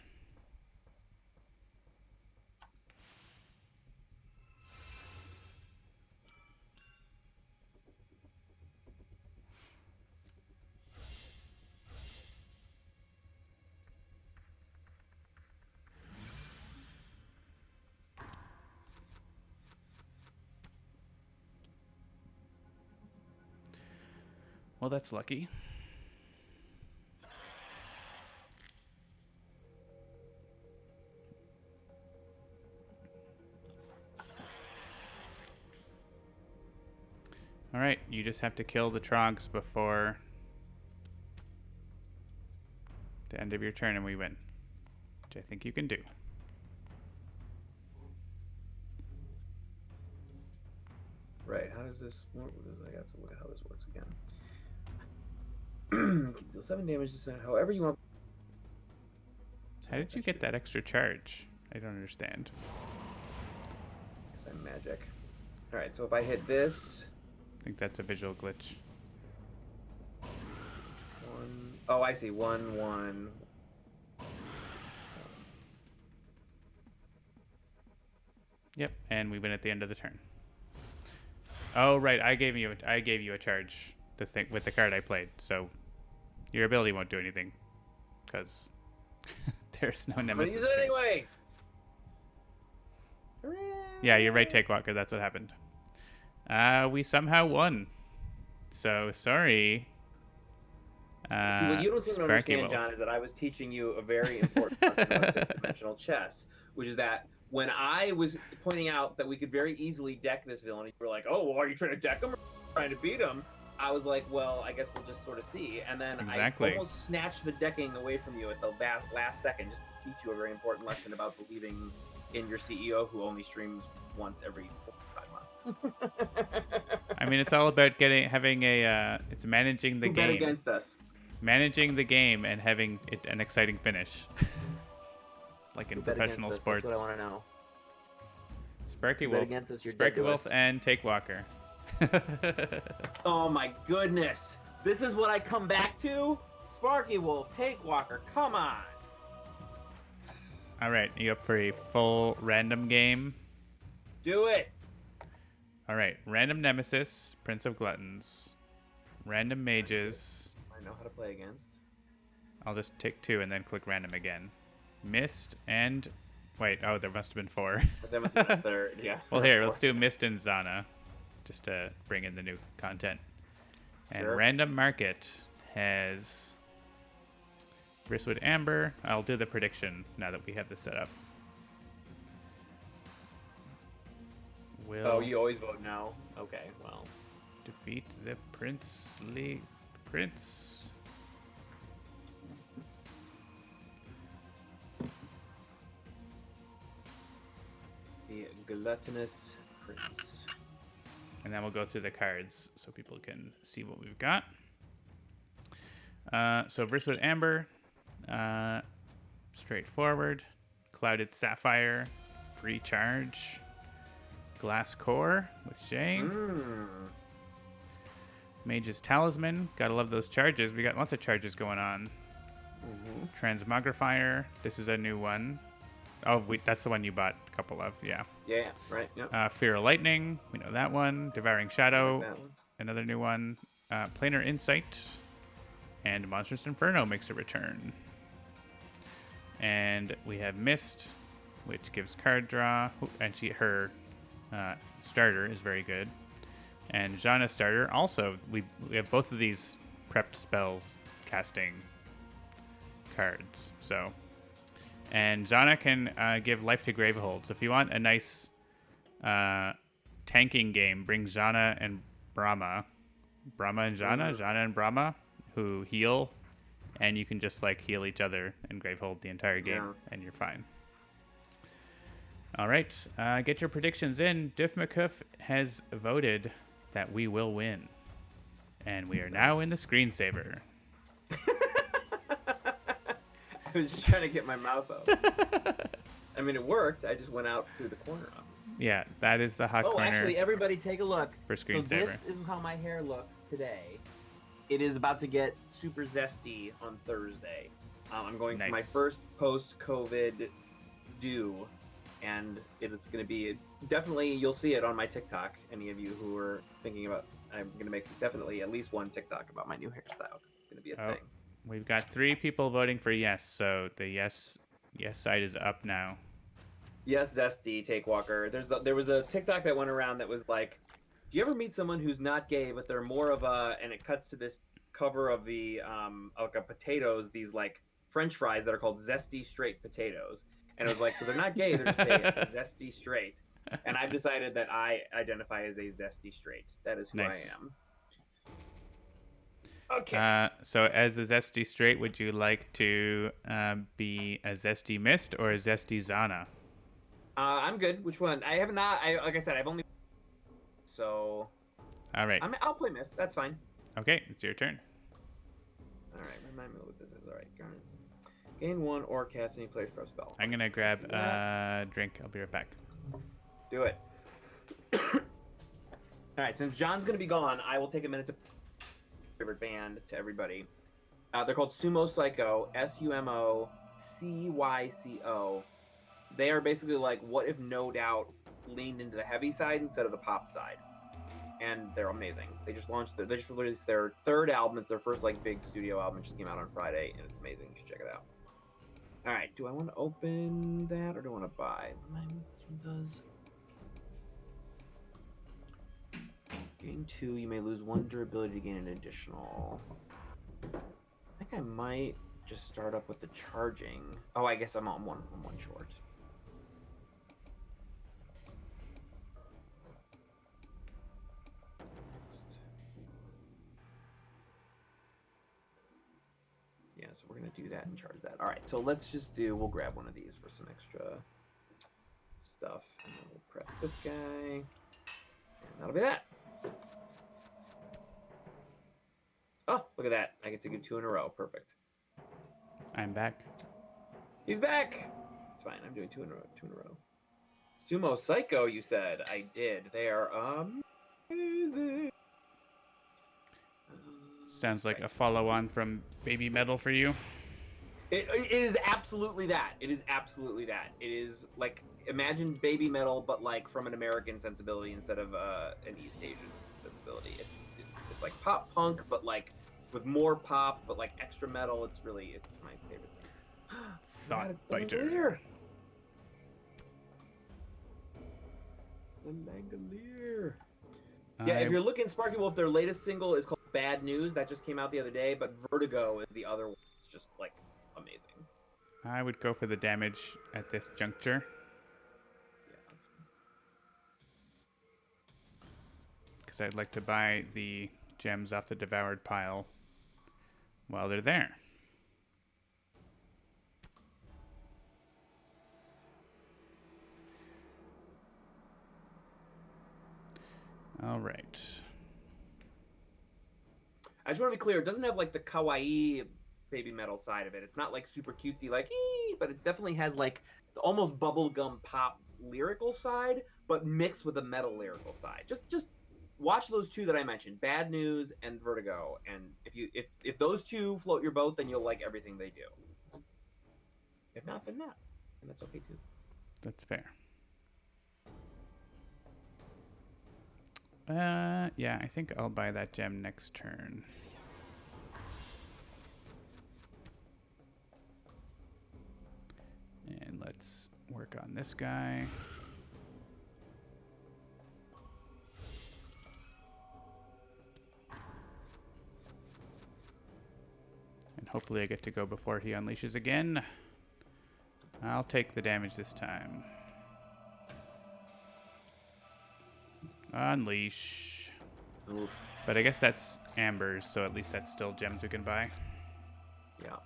A: Well, that's lucky. All right, you just have to kill the Trogs before the end of your turn and we win, which I think you can do.
B: Right, how does this work? I have to look at how this works again. Can deal 7 damage to center, however you want.
A: How did you get that extra charge? I don't understand.
B: Because I'm magic. Alright, so if I hit this...
A: I think that's a visual glitch.
B: 1... Oh, I see. 1, 1...
A: Yep, and we win at the end of the turn. Oh, right, I gave you a charge with the card I played, so your ability won't do anything because there's no Nemesis.
B: I'm gonna use it anyway.
A: Yeah, you're right, Takewalker. That's what happened. We somehow won. So sorry.
B: See, what you don't seem to understand, John, is that I was teaching you a very important lesson about six-dimensional chess, which is that when I was pointing out that we could very easily deck this villain, you were like, "Oh, well, are you trying to deck him or trying to beat him?" I was like, "Well, I guess we'll just sort of see." And then
A: Exactly.
B: I almost snatched the decking away from you at the last second, just to teach you a very important lesson about believing in your CEO, who only streams once every 5 months.
A: I mean, it's all about it's managing the
B: Who
A: game.
B: bet against us?
A: Managing the game and having an exciting finish. Like in professional sports.
B: That's what I want to know.
A: Sparky
B: Bet
A: Wolf,
B: against us, you're dead
A: Sparky
B: to
A: Wolf,
B: us.
A: and Takewalker.
B: Oh my goodness! This is what I come back to? Sparky Wolf, Takewalker, come on!
A: All right, you up for a full random game?
B: Do it!
A: All right, random Nemesis, Prince of Gluttons. Random Mages.
B: I know how to play against.
A: I'll just take 2 and then click random again. Mist and Wait, oh, there must have been 4.
B: But that must have been a third. Yeah.
A: Well, here, let's
B: 4.
A: do Mist and Zana, just to bring in the new content. And
B: Sure.
A: Random Market has Bristwood Amber. I'll do the prediction now that we have this set up. Will
B: Oh, you always vote no. Okay, well.
A: defeat the princely prince.
B: The gluttonous prince.
A: And then we'll go through the cards so people can see what we've got. So Bristwood Amber, straightforward. Clouded Sapphire, free charge. Glass Core with Shay. Mage's Talisman, gotta love those charges. We got lots of charges going on. Transmogrifier, this is a new one. Oh, that's the one you bought a couple of, yeah.
B: Yeah, right. Yep.
A: Fear of Lightning, we know that one. Devouring Shadow,
B: That one.
A: another new one. Planar Insight, and Monstrous Inferno makes a return. And we have Mist, which gives card draw, and her starter is very good. And Jana's starter also, we have both of these prepped spells casting cards. So, and Jana can give life to Gravehold. So if you want a nice tanking game, bring Jana and Brahma and Jana, Jana and Brahma, who heal, and you can just like heal each other and Gravehold the entire game, and you're fine. All right, get your predictions in. Diff McCuff has voted that we will win, and we are now in the screensaver.
B: I was just trying to get my mouse out. I mean, it worked. I just went out through the corner of it.
A: Yeah, that is the hot corner.
B: Oh, actually, everybody take a look.
A: For screensaver.
B: So this is how my hair looked today. It is about to get super zesty on Thursday. I'm going for my first post-COVID do, and it's going to be definitely, you'll see it on my TikTok. Any of you who are thinking about, I'm going to make definitely at least one TikTok about my new hairstyle. It's going to be a thing.
A: We've got 3 people voting for yes, so the yes side is up now.
B: Yes, zesty, Take Walker. There was a TikTok that went around that was like, do you ever meet someone who's not gay, but they're more of a, and it cuts to this cover of the, like a potatoes, these like French fries that are called zesty straight potatoes. And it was like, so they're not gay, they're just zesty straight. And I've decided that I identify as a zesty straight. That is who I am. Okay.
A: So as the Zesty Straight, would you like to be a Zesty Mist or a Zesty Zana?
B: I'm good. Which one? I have not. Like I said, I've only. So.
A: All right.
B: I'll play Mist. That's fine.
A: Okay, it's your turn.
B: All right. Remind me what this is. All right. Garnet. Gain 1 or cast any player spell spell.
A: I'm gonna grab a drink. I'll be right back.
B: Do it. All right. Since John's gonna be gone, I will take a minute to. Favorite band to everybody. They're called Sumo Cyco, SUMO CYCO. They are basically like, what if No Doubt leaned into the heavy side instead of the pop side? And they're amazing. They just released their 3rd album. It's their first like big studio album. It just came out on Friday, and it's amazing. You should check it out. All right, do I want to open that or do I want to buy? Remind me what this one does. Gain 2, you may lose 1 durability to gain an additional. I think I might just start up with the charging. Oh, I guess I'm one short. Yeah, so we're gonna do that and charge that. All right, so we'll grab one of these for some extra stuff, and then we'll prep this guy, and that'll be that. Oh, look at that. I get to do 2 in a row. Perfect.
A: I'm back.
B: He's back. It's fine. I'm doing 2 in a row. Sumo Cyco, you said. I did. They are amazing.
A: Sounds like a follow-on from Baby Metal for you.
B: It is absolutely that. It is absolutely that. It is like, imagine Baby Metal, but like from an American sensibility instead of an East Asian sensibility. It's like pop punk, but like with more pop, but like extra metal. It's my favorite thing.
A: Thought Biter.
B: the Langolier. Yeah, if you're looking, Sparky Wolf, their latest single is called Bad News. That just came out the other day, but Vertigo is the other one. It's just, like, amazing.
A: I would go for the damage at this juncture.
B: Yeah.
A: Because I'd like to buy the gems off the devoured pile while they're there. All right.
B: I just want to be clear, it doesn't have, like, the kawaii baby metal side of it. It's not, like, super cutesy, like, ee, but it definitely has, like, the almost bubblegum pop lyrical side, but mixed with the metal lyrical side. Just watch those two that I mentioned, Bad News and Vertigo, and if those two float your boat, then you'll like everything they do. If not, then not, and that's okay too.
A: That's fair. Yeah, I think I'll buy that gem next turn. And let's work on this guy. And hopefully I get to go before he unleashes again. I'll take the damage this time. Unleash.
B: Oof.
A: But I guess that's ambers, so at least that's still gems we can buy.
B: Yeah.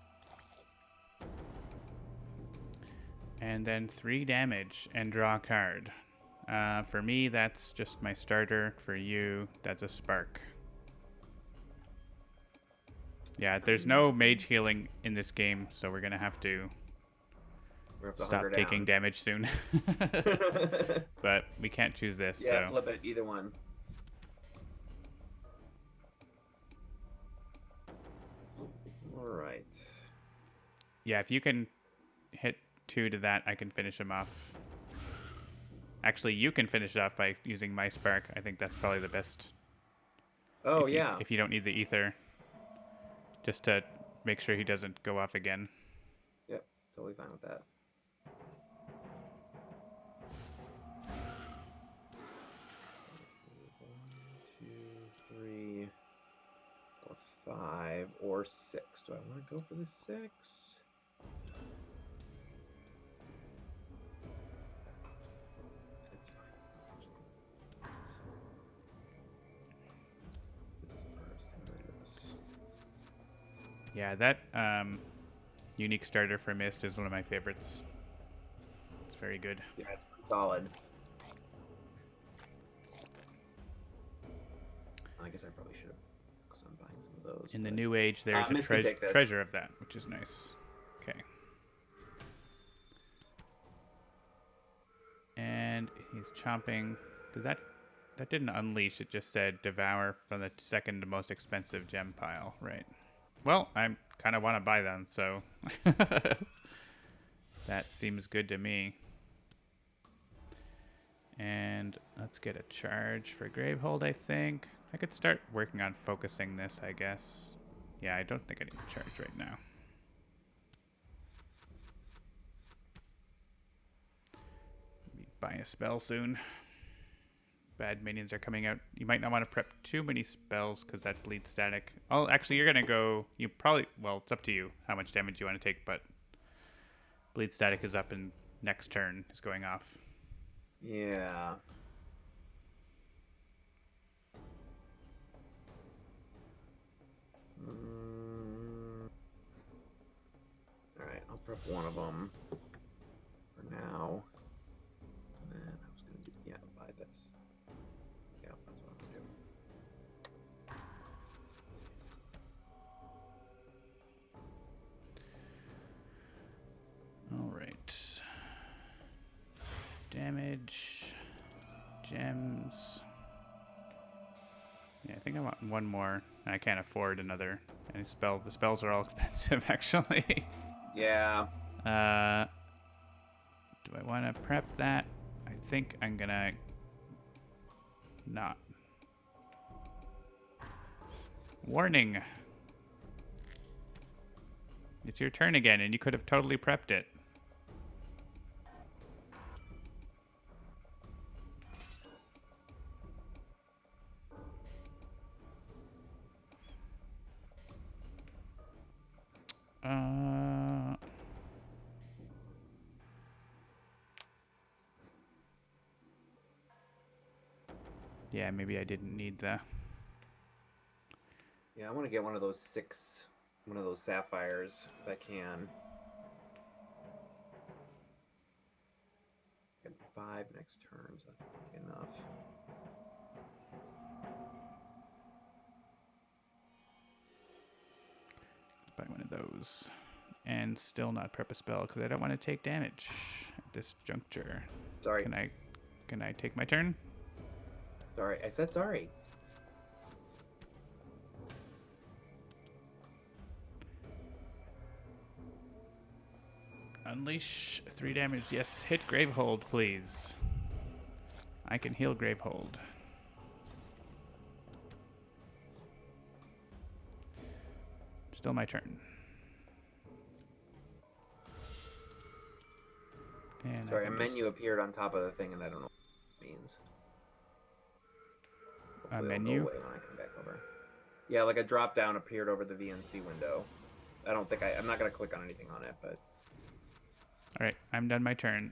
A: And then 3 damage and draw a card. For me, that's just my starter. For you, that's a spark. Yeah, there's no mage healing in this game, so we're going to have to stop taking damage soon. But we can't choose this.
B: Yeah,
A: so.
B: flip it, either one. All right.
A: Yeah, if you can hit 2 to that, I can finish him off. Actually, you can finish it off by using my spark. I think that's probably the best.
B: Oh,
A: yeah. If you don't need the ether. Just to make sure he doesn't go off again.
B: Yep, totally fine with that. Or 5 or 6. Do I want to go for the 6? That's fine. This first and then this.
A: Yeah, that unique starter for Mist is one of my favorites. It's very good.
B: Yeah, it's pretty solid. I guess I probably should have, because I'm buying some of those.
A: In the new age, there's a treasure of that, which is nice. Okay. And he's chomping. That didn't unleash. It just said devour from the second most expensive gem pile, right? Well, I kind of want to buy them, so that seems good to me. And let's get a charge for Gravehold, I think. I could start working on focusing this, I guess. Yeah, I don't think I need a charge right now. Maybe buy a spell soon. Bad minions are coming out. You might not want to prep too many spells because that bleeds static. Oh, actually, you're going to go... You probably... Well, it's up to you how much damage you want to take, but bleed static is up and next turn is going off.
B: Yeah. Alright, I'll prep one of them for now. And then I was going to do, yeah, buy this. Yeah, that's what I'm going to do.
A: Alright. Damage. Gems. Yeah, I think I want one more. I can't afford another any spell. The spells are all expensive, actually.
B: Yeah.
A: Do I want to prep that? I think I'm gonna not. Warning. It's your turn again, and you could have totally prepped it. Yeah, maybe I didn't need the...
B: Yeah, I want to get one of those sapphires if I can. Get 5 next turn, so that's not enough.
A: Buy one of those. And still not prep a spell because I don't want to take damage at this juncture.
B: Sorry.
A: Can I take my turn?
B: Sorry, I said sorry.
A: Unleash 3 damage. Yes, hit Gravehold, please. I can heal Gravehold. Still my turn. And
B: sorry, a menu appeared on top of the thing, and I don't know what it means.
A: A menu?
B: Go away when I come back over. Yeah, like a drop down appeared over the VNC window. I'm not gonna click on anything on it, but.
A: All right, I'm done my turn.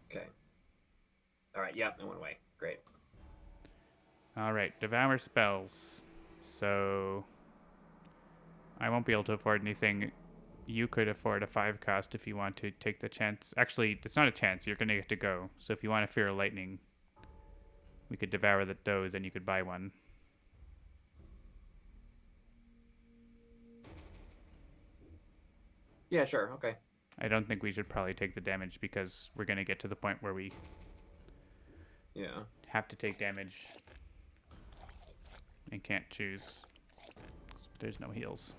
B: Okay. All right, yep, it went away. Great.
A: All right, devour spells. So I won't be able to afford anything. You could afford a 5 cost if you want to take the chance. Actually, it's not a chance. You're going to get to go. So if you want to fear lightning, we could devour those and you could buy one.
B: Yeah, sure. Okay.
A: I don't think we should probably take the damage because we're going to get to the point where we have to take damage and can't choose. There's no heals.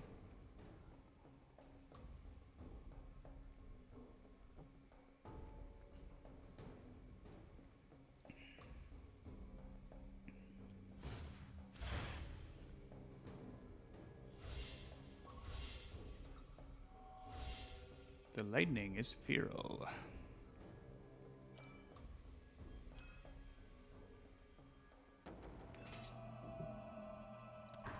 A: The lightning is feral.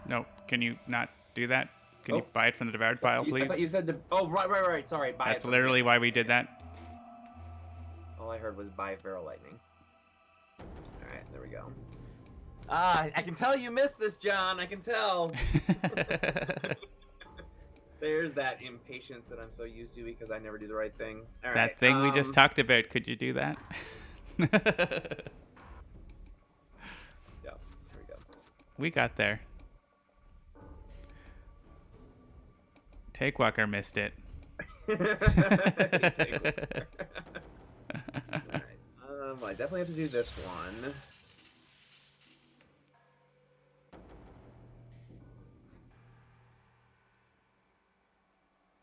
A: No, can you not do that? Can you buy it from the devoured pile, please?
B: I thought you said right. Sorry, buy
A: That's
B: it
A: literally why we did that.
B: All I heard was buy feral lightning. All right, there we go. I can tell you missed this, John. I can tell. There's that impatience that I'm so used to because I never do the right thing. All right.
A: That thing we just talked about, could you do that?
B: Yeah, there we go.
A: We got there. Takewalker missed it.
B: Takewalker. All right. I definitely have to do this one.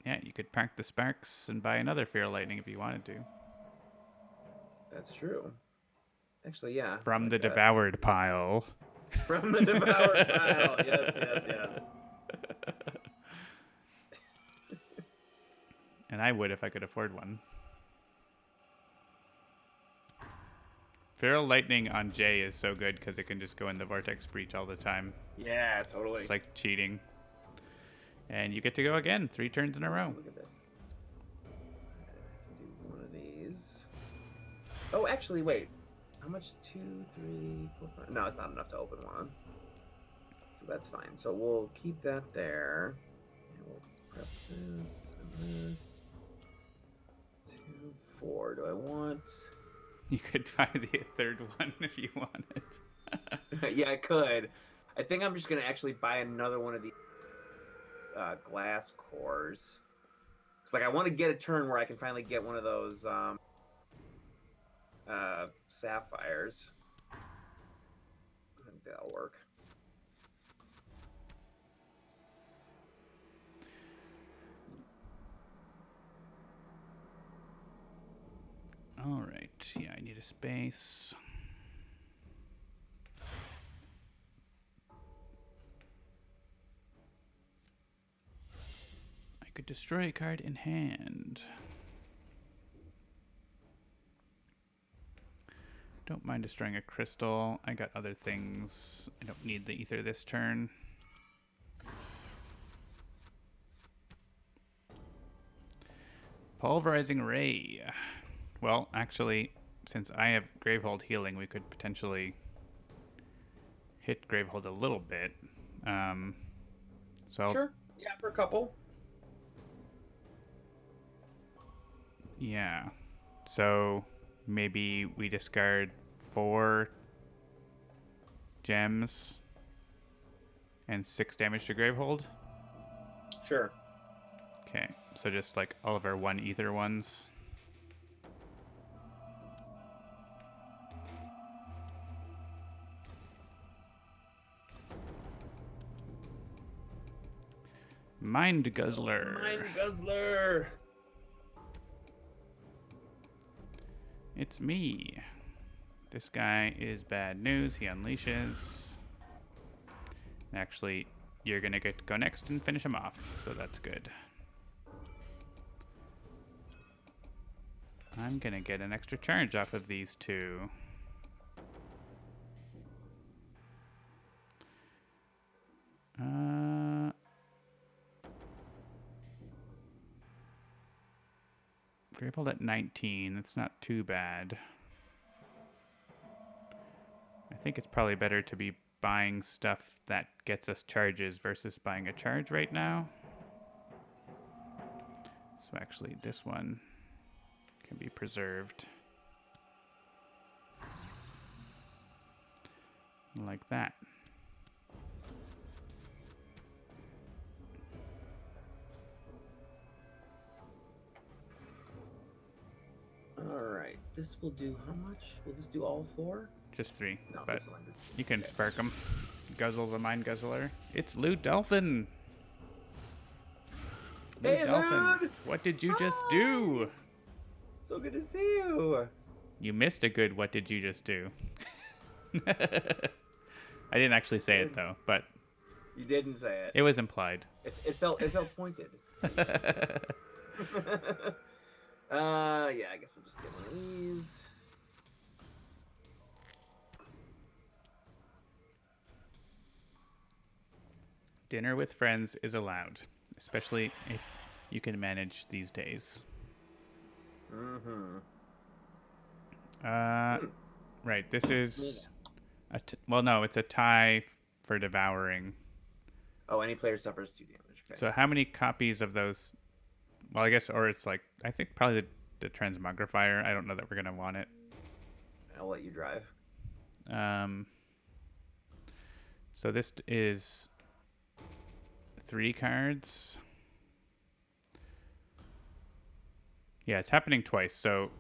A: Yeah, you could pack the sparks and buy another fear lightning if you wanted to.
B: That's true. Actually, yeah.
A: From the devoured pile.
B: From the devoured pile. Yes.
A: And I would if I could afford one. Feral lightning on Jay is so good because it can just go in the vortex breach all the time.
B: Yeah, totally.
A: It's like cheating. And you get to go again 3 turns in a row.
B: Look at this. I have to do one of these. Oh, actually, wait. How much? 2, 3, 4, 5. No, it's not enough to open one. So that's fine. So we'll keep that there. And we'll prep this and this. 2, 4. Do I want?
A: You could buy the 3rd one if you wanted.
B: Yeah, I could. I think I'm just gonna actually buy another one of these glass cores. It's like I want to get a turn where I can finally get one of those sapphires. I think that'll work.
A: All right. Yeah, I need a space. I could destroy a card in hand. Don't mind destroying a crystal. I got other things. I don't need the ether this turn. Pulverizing Ray. Well, actually, since I have Gravehold healing, we could potentially hit Gravehold a little bit.
B: Sure. Yeah, for a couple.
A: Yeah. So maybe we discard 4 gems and 6 damage to Gravehold.
B: Sure.
A: Okay, so just like all of our 1 ether ones. Mind Guzzler.
B: Mind Guzzler.
A: It's me. This guy is bad news. He unleashes. Actually, you're going to get to go next and finish him off, so that's good. I'm going to get an extra charge off of these 2. Gravehold at 19. That's not too bad. I think it's probably better to be buying stuff that gets us charges versus buying a charge right now. So actually, this one can be preserved. Like that.
B: Alright, this will do how much? Will this do all 4?
A: Just 3,
B: No,
A: but
B: this one.
A: you can spark them. Guzzle the Mind Guzzler. It's Lou Dolphin!
B: Hey,
A: Lou Dolphin,
B: Lude!
A: what did you just do?
B: So good to see you!
A: You missed a good what did you just do. I didn't actually say it though, but
B: You didn't say it.
A: it was implied.
B: It felt pointed. Yeah, I guess we'll just get one of these.
A: Dinner with friends is allowed, especially if you can manage these days.
B: Mm-hmm.
A: Right, this is well, no, it's a tie for devouring.
B: Oh, any player suffers 2 damage. Okay.
A: So how many copies of those? Well, I guess, or it's like, I think probably the transmogrifier. I don't know that we're gonna want it.
B: I'll let you drive.
A: So this is 3 cards. Yeah, it's happening twice. So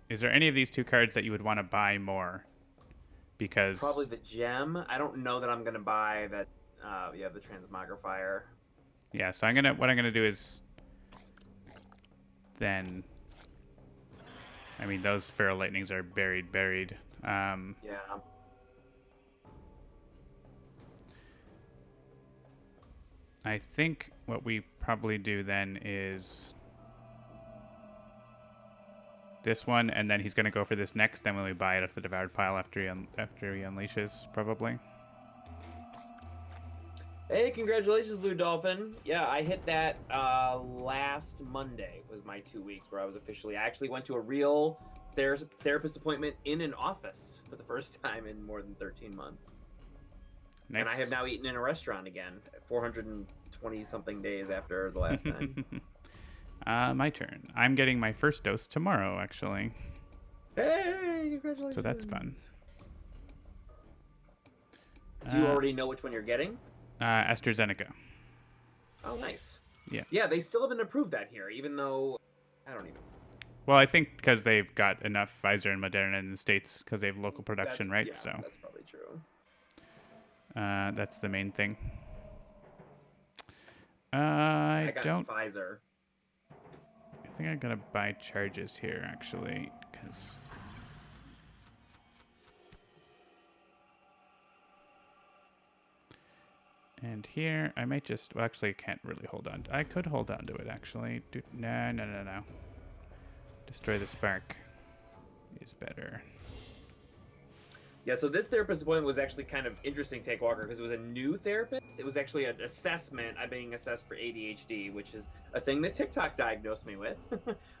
A: is there any of these 2 cards that you would want to buy more? Because
B: Probably the gem. I don't know that I'm gonna buy that. The transmogrifier.
A: yeah, so what I'm gonna do is then, I mean, those Feral Lightnings are buried.
B: Yeah.
A: I think what we probably do then is this one, and then he's going to go for this next, then when we buy it off the devoured pile after he unleashes, probably.
B: Hey, congratulations, Lou Dolphin. Yeah, I hit that last Monday was my 2 weeks where I actually went to a real therapist appointment in an office for the first time in more than 13 months.
A: Nice.
B: And I have now eaten in a restaurant again, 420-something days after the last time.
A: My turn. I'm getting my first dose tomorrow, actually.
B: Hey, congratulations.
A: So that's fun.
B: Do you already know which one you're getting?
A: AstraZeneca.
B: Oh, nice.
A: Yeah.
B: Yeah, they still haven't approved that here, even though I don't even.
A: Well, I think because they've got enough Pfizer and Moderna in the States because they have local production, right?
B: Yeah,
A: so
B: that's probably true.
A: That's the main thing.
B: I got Pfizer.
A: I think I'm gonna buy charges here actually, because and here I might just. Well, actually, I can't really hold on. I could hold on to it actually. No. Destroy the spark is better.
B: Yeah, so this therapist appointment was actually kind of interesting, Take Walker, because it was a new therapist. It was actually an assessment. I'm being assessed for ADHD, which is a thing that TikTok diagnosed me with,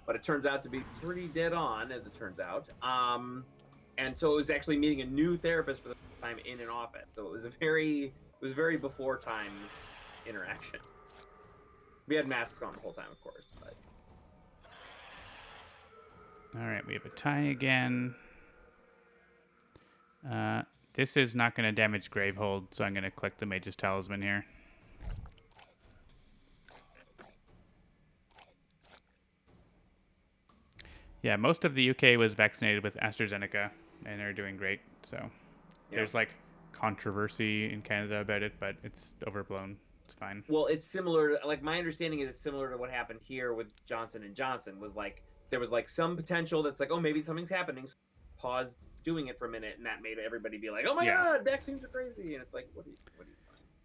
B: but it turns out to be pretty dead on, as it turns out. And so it was actually meeting a new therapist for the first time in an office. So it was very before times interaction. We had masks on the whole time, of course, but.
A: All right, we have a tie again. This is not going to damage Gravehold, so I'm going to click the Mage's Talisman here. Yeah, most of the UK was vaccinated with AstraZeneca, and they're doing great. So there's like controversy in Canada about it, but it's overblown. It's fine.
B: Well, it's similar. Like my understanding is it's similar to what happened here with Johnson and Johnson. Was like there was like some potential that's like, oh, maybe something's happening. So pause doing it for a minute, and that made everybody be like, oh my god, vaccines are crazy. And it's like, what are you doing?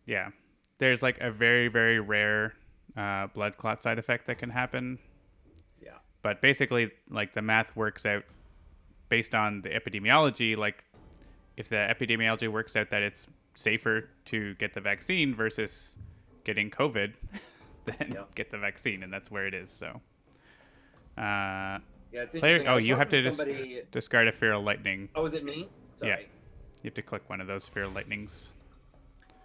A: Yeah, there's like a very, very rare blood clot side effect that can happen.
B: Yeah.
A: But basically, like the math works out based on the epidemiology. Like if the epidemiology works out that it's safer to get the vaccine versus getting COVID, then get the vaccine, and that's where it is. So,
B: yeah, it's
A: player. Oh, you have to discard a Feral Lightning.
B: Oh, is it me? Sorry.
A: Yeah, you have to click one of those Feral Lightnings.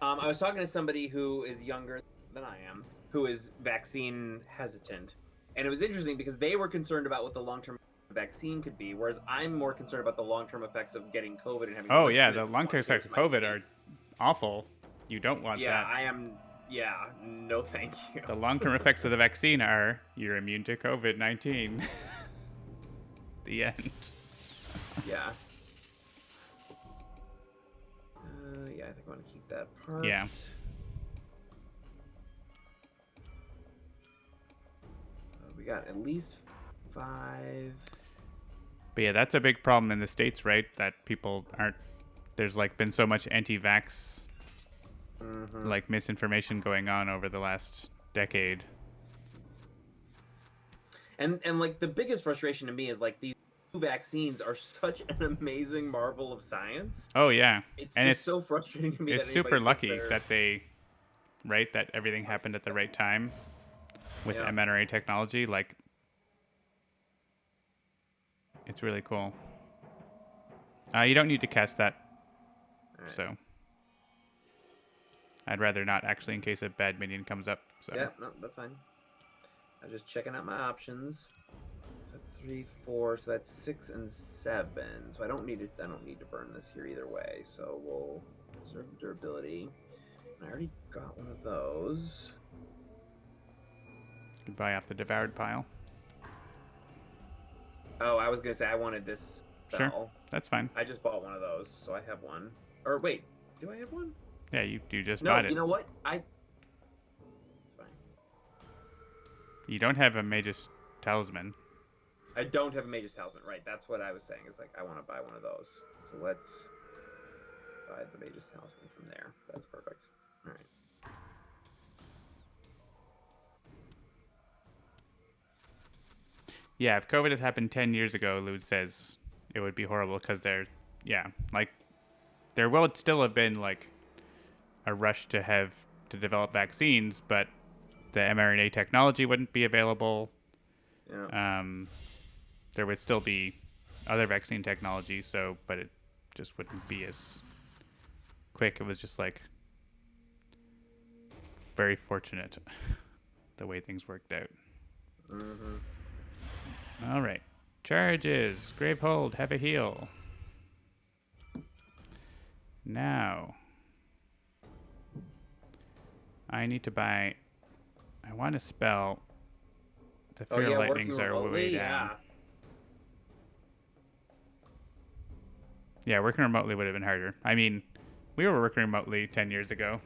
B: I was talking to somebody who is younger than I am, who is vaccine hesitant, and it was interesting because they were concerned about what the long-term vaccine could be, whereas I'm more concerned about the long-term effects of getting COVID and having.
A: Oh yeah, the long-term effects of COVID are awful. You don't want that.
B: Yeah, I am. Yeah, no, thank you.
A: The long-term effects of the vaccine are you're immune to COVID-19. The end.
B: Yeah. Yeah, I think I want to keep that part.
A: Yeah.
B: We got at least 5.
A: But yeah, that's a big problem in the States, right? That people aren't. There's like been so much anti-vax, like misinformation going on over the last decade.
B: And like the biggest frustration to me is like these vaccines are such an amazing marvel of science.
A: Oh yeah,
B: it's so frustrating to me.
A: It's super lucky that that everything happened at the right time with mRNA technology. Like, it's really cool. You don't need to cast that, so I'd rather not actually in case a bad minion comes up. So
B: yeah, no, that's fine. I'm just checking out my options. So that's 3, 4. So that's 6 and 7. So I don't need to burn this here either way. So we'll conserve durability. I already got one of those.
A: You can buy off the devoured pile.
B: Oh, I was gonna say I wanted this spell.
A: Sure, that's fine.
B: I just bought one of those, so I have one. Or wait, do I have one?
A: Yeah, you just bought it.
B: No, you know what? It's fine.
A: You don't have a Mage's Talisman.
B: I don't have a Mage's Talisman, right? That's what I was saying. Is like I want to buy one of those. So let's buy the Mage's Talisman from there. That's perfect. All right.
A: Yeah, if COVID had happened 10 years ago, Lud says it would be horrible because there will still have been like a rush to develop vaccines, but the mRNA technology wouldn't be available.
B: Yeah.
A: There would still be other vaccine technology, but it just wouldn't be as quick. It was just like very fortunate the way things worked out. All right. Charges. Gravehold, have a heal. Now, I need to buy. I want to spell. The Feral Lightnings are way down. Yeah, working remotely would have been harder. I mean, we were working remotely 10 years ago.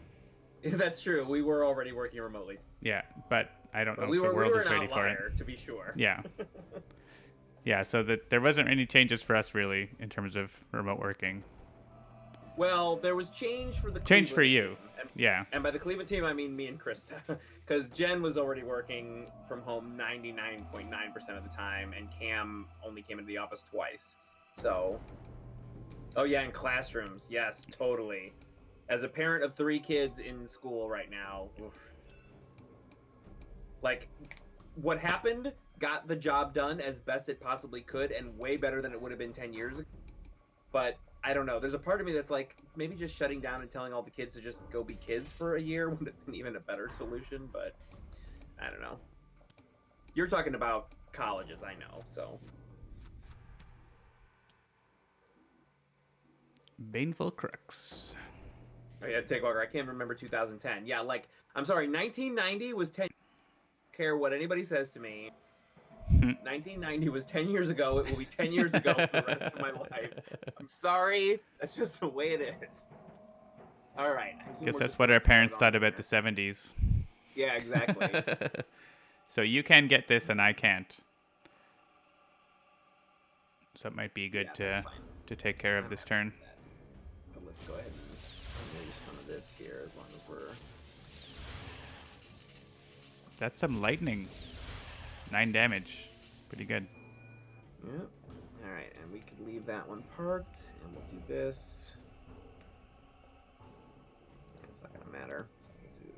B: Yeah, that's true. We were already working remotely.
A: Yeah, but I don't know if the world is ready for it.
B: To be sure.
A: Yeah. Yeah, so there wasn't any changes for us really in terms of remote working.
B: Well, there was change for the
A: change
B: Cleveland
A: for you.
B: Team.
A: Yeah.
B: And by the Cleveland team, I mean me and Krista, because Jen was already working from home 99.9% of the time, and Cam only came into the office twice. So Oh yeah, in classrooms. Yes, totally. As a parent of 3 kids in school right now, oof. Like, what happened got the job done as best it possibly could, and way better than it would have been 10 years ago. But I don't know. There's a part of me that's like, maybe just shutting down and telling all the kids to just go be kids for a year would have been even a better solution. But I don't know. You're talking about colleges, I know. So
A: Baneful Crux.
B: oh yeah, take Walker. I can't remember 2010. Yeah, like I'm sorry, 1990 was 10. Care what anybody says to me. 1990 was 10 years ago. It will be 10 years ago for the rest of my life. I'm sorry. That's just the way it is. All right.
A: Guess that's what our parents thought about the 70s.
B: Yeah, exactly.
A: So you can get this and I can't. So it might be good to take care of this turn.
B: But let's go ahead and use some of this here as long as we're...
A: That's some lightning. 9 damage. Pretty good.
B: Yep. All right, and we could leave that one parked, and we'll do this. It's not gonna matter. So we'll do...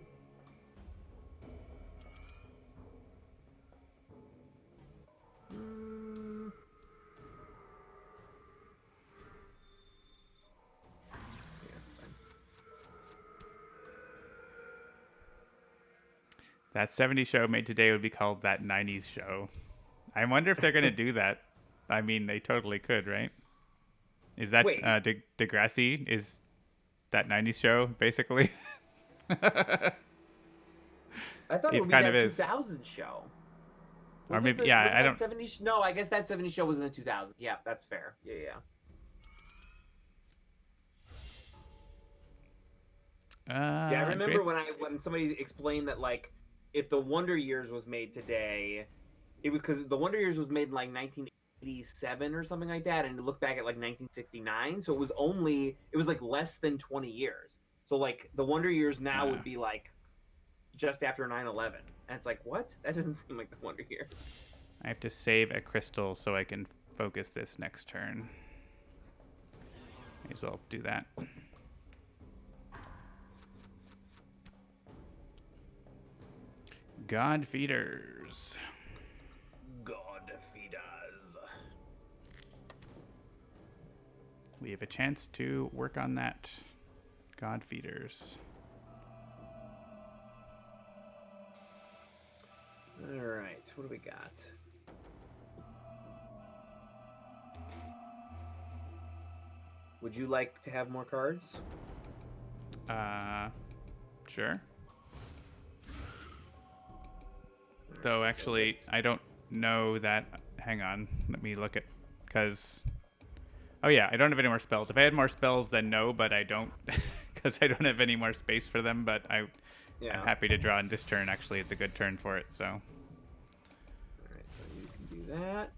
B: Yeah, it's fine.
A: That 70s show made today would be called That 90s Show. I wonder if they're going to do that. I mean, they totally could, right? Is that Degrassi? Is That 90s Show, basically?
B: I thought it would be
A: kind
B: that
A: of is.
B: 2000 show.
A: Or maybe, I don't...
B: 70s, no, I guess that 70s show was in the 2000s. Yeah, that's fair. Yeah. Yeah, I remember when somebody explained that, like, if the Wonder Years was made today, it was because the Wonder Years was made in like 1987 or something like that, and to look back at like 1969, so it was like less than 20 years. So like the Wonder Years now would be like just after 9/11, and it's like, what? That doesn't seem like the Wonder Years.
A: I have to save a crystal so I can focus this next turn. May as well do that. God Feeders.
B: God Feeders.
A: We have a chance to work on that. God Feeders.
B: All right, what do we got? Would you like to have more cards?
A: Sure. Though, actually, I don't know that... Hang on. Let me look at... Because... Oh, yeah. I don't have any more spells. If I had more spells, then no, but I don't. Because I don't have any more space for them, but I'm happy to draw in this turn. Actually, it's a good turn for it, so...
B: Alright, so you can do that.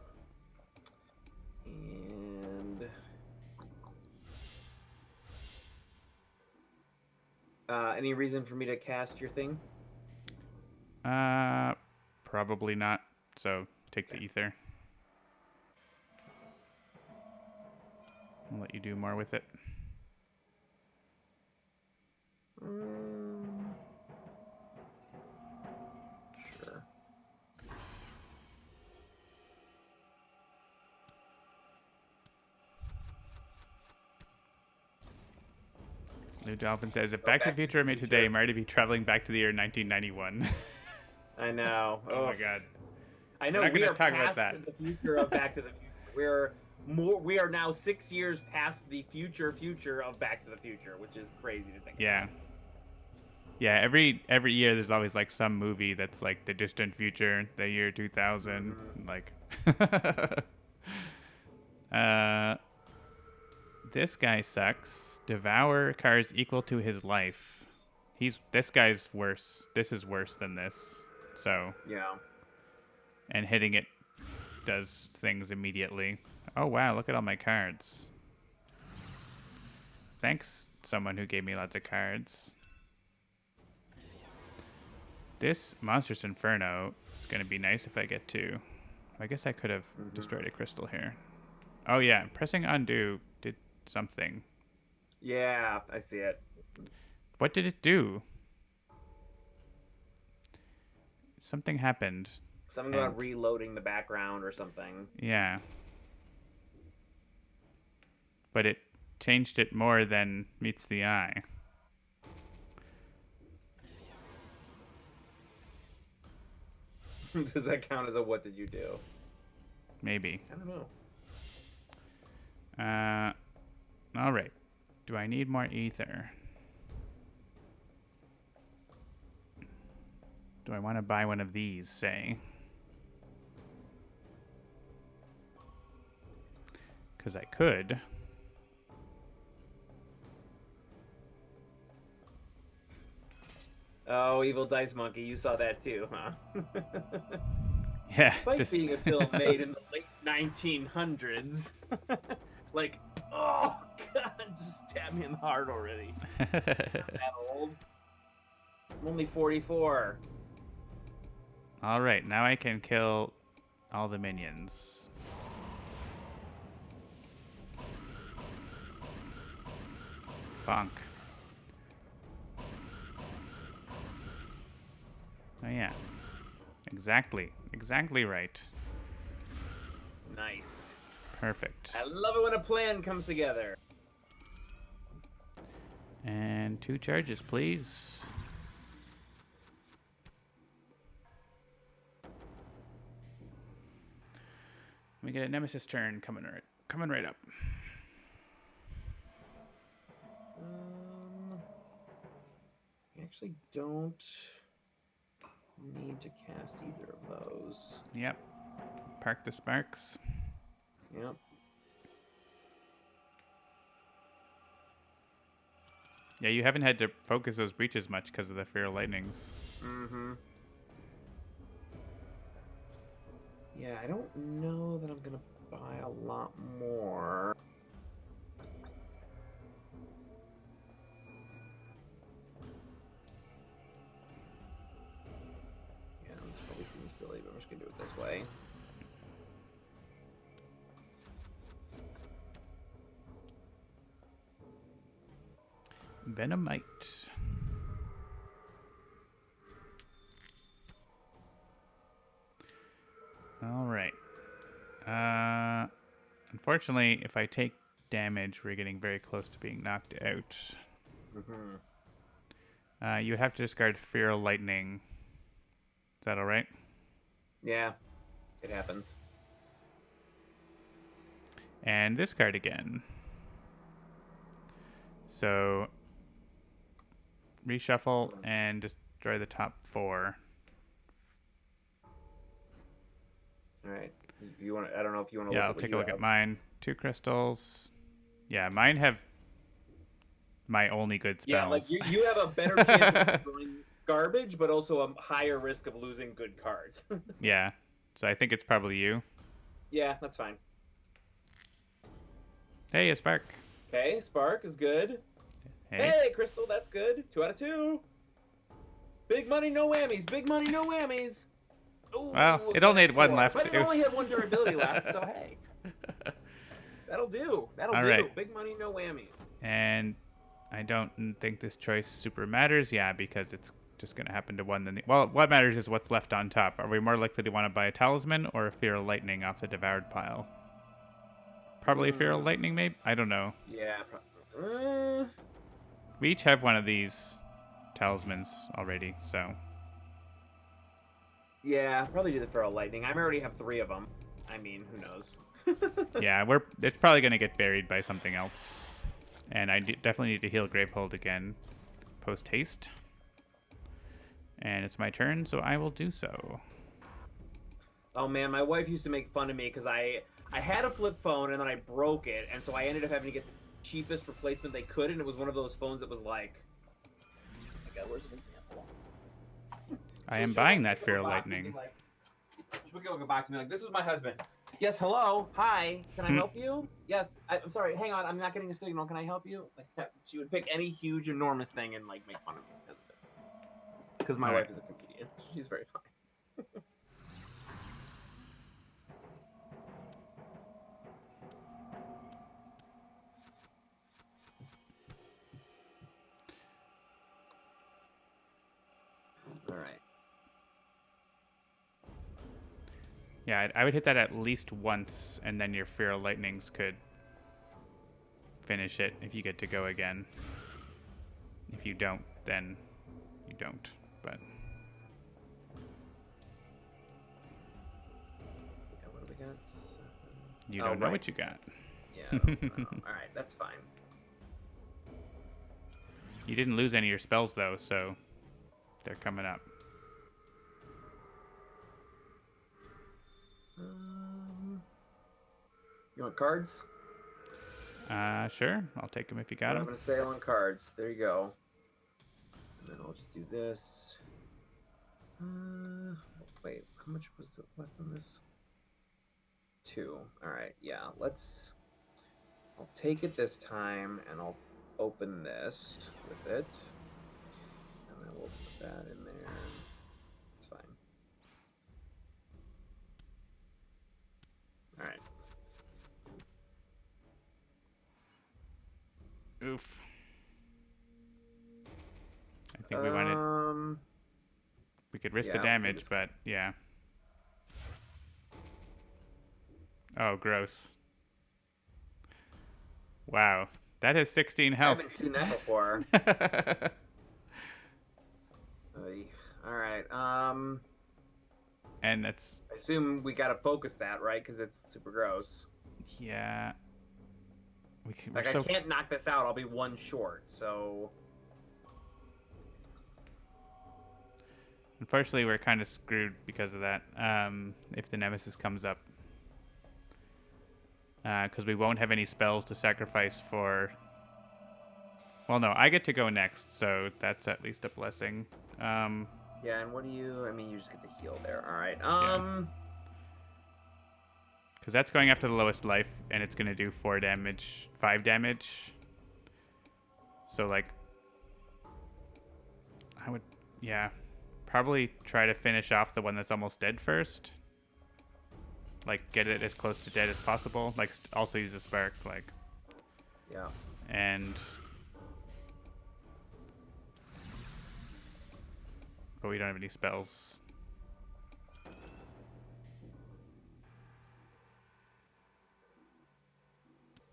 B: And... any reason for me to cast your thing?
A: Probably not. So take the ether. I'll let you do more with it.
B: Sure.
A: Lou Dolphin says, if Back to the Future were made today, I'm already be traveling back to the year 1991.
B: I know.
A: Oh my god.
B: I know.
A: We are past
B: the future of Back to the Future. We are now 6 years past the future of Back to the Future, which is crazy to think.
A: Yeah. Yeah, every year there's always like some movie that's like the distant future, the year 2000, like this guy sucks. Devour cards equal to his life. This guy's worse. This is worse than this. So
B: yeah.
A: And hitting it does things immediately. Oh wow, look at all my cards. Thanks, someone who gave me lots of cards. This Monstrous Inferno is going to be nice if I get to. I guess I could have destroyed a crystal here. Oh yeah, pressing undo something.
B: Yeah, I see it.
A: What did it do? Something happened.
B: Something about reloading the background or something.
A: Yeah. But it changed it more than meets the eye.
B: Does that count as a what did you do?
A: Maybe.
B: I don't know.
A: All right. Do I need more ether? Do I want to buy one of these, say? Because I could.
B: Oh, Evil Dice Monkey, you saw that too, huh?
A: Yeah.
B: Despite being a film made in the late 1900s. Like, oh, God, just stab me in the heart already. I'm not that old. I'm only 44.
A: All right, now I can kill all the minions. Bonk. Oh yeah. Exactly. Exactly right.
B: Nice.
A: Perfect.
B: I love it when a plan comes together.
A: And 2 charges, please. We get a Nemesis turn coming right up.
B: I actually don't need to cast either of those.
A: Yep. Park the sparks.
B: Yep.
A: Yeah, you haven't had to focus those breaches much because of the Fear of Lightnings.
B: Mm-hmm. Yeah, I don't know that I'm gonna buy a lot more. Yeah, this probably seems silly, but I'm just gonna do it this way.
A: Venomite. All right. Unfortunately, if I take damage, we're getting very close to being knocked out.
B: Mm-hmm.
A: You have to discard Fear of Lightning. Is that all right?
B: Yeah, it happens.
A: And this card again. So reshuffle and destroy the top 4.
B: All right. You want? I don't know if you want to.
A: Yeah,
B: look
A: I'll
B: at what
A: take
B: you
A: a look
B: have.
A: at mine. 2 crystals. Yeah, mine have my only good spells.
B: Yeah, like you have a better chance of destroying garbage, but also a higher risk of losing good cards.
A: Yeah, so I think it's probably you.
B: Yeah, that's fine.
A: Hey, a spark.
B: Okay, Spark is good.
A: Hey.
B: Hey, Crystal, that's good. 2 out of 2. Big money, no whammies. Big money, no whammies. Ooh,
A: Well, it only had 1
B: 4.
A: left.
B: But it only had 1 durability left, so hey. That'll do. That'll
A: All
B: do.
A: right.
B: Big money, no whammies.
A: And I don't think this choice super matters. Yeah, because it's just going to happen to one. Well, what matters is what's left on top. Are we more likely to want to buy a talisman or a Fear of Lightning off the devoured pile? Probably Fear of Lightning, maybe? I don't know.
B: Yeah.
A: We each have one of these talismans already, so.
B: Yeah, probably do the Feral Lightning. I already have 3 of them. I mean, who knows?
A: Yeah, it's probably going to get buried by something else. And I definitely need to heal Gravehold again post-haste. And it's my turn, so I will do so.
B: Oh man, my wife used to make fun of me because I had a flip phone and then I broke it, and so I ended up having to get the cheapest replacement they could, and it was one of those phones that was like, oh my God, where's the example?
A: I am buying that Fear of Lightning.
B: She would go a box and be like, "This is my husband. Yes, hello, hi. Can I help you? Yes, I'm sorry. Hang on, I'm not getting a signal. Can I help you?" Like that. She would pick any huge, enormous thing and like make fun of me because of it. Because my wife is a comedian. She's very funny.
A: Yeah, I would hit that at least once, and then your Feral Lightnings could finish it if you get to go again. If you don't, then you don't. But
B: yeah, what do we got?
A: you don't know what you got.
B: Yeah, I don't know. All right, that's fine.
A: You didn't lose any of your spells, though, so they're coming up.
B: You want cards?
A: Sure. I'll take them if you got
B: I'm
A: them.
B: going to sail on cards. There you go. And then I'll just do this. Wait, how much was left on this? 2. All right, yeah. I'll take it this time, and I'll open this with it. And then we'll put that in there. It's fine. All right.
A: Oof. I think we wanted... We could risk the damage, but yeah. Oh, gross. Wow. That has 16 health.
B: I haven't seen that before. All right.
A: And that's...
B: I assume we got to focus that, right? Because it's super gross.
A: Yeah.
B: I can't knock this out. I'll be 1 short, so...
A: Unfortunately, we're kind of screwed because of that. If the Nemesis comes up. Because we won't have any spells to sacrifice for... Well, no, I get to go next, so that's at least a blessing.
B: Yeah, and what do you... I mean, you just get to heal there. All right.
A: Because that's going after the lowest life, and it's going to do 5 damage. So, like... I would... Yeah. Probably try to finish off the one that's almost dead first. Like, get it as close to dead as possible. Like, also use a spark, like...
B: Yeah.
A: And... But we don't have any spells.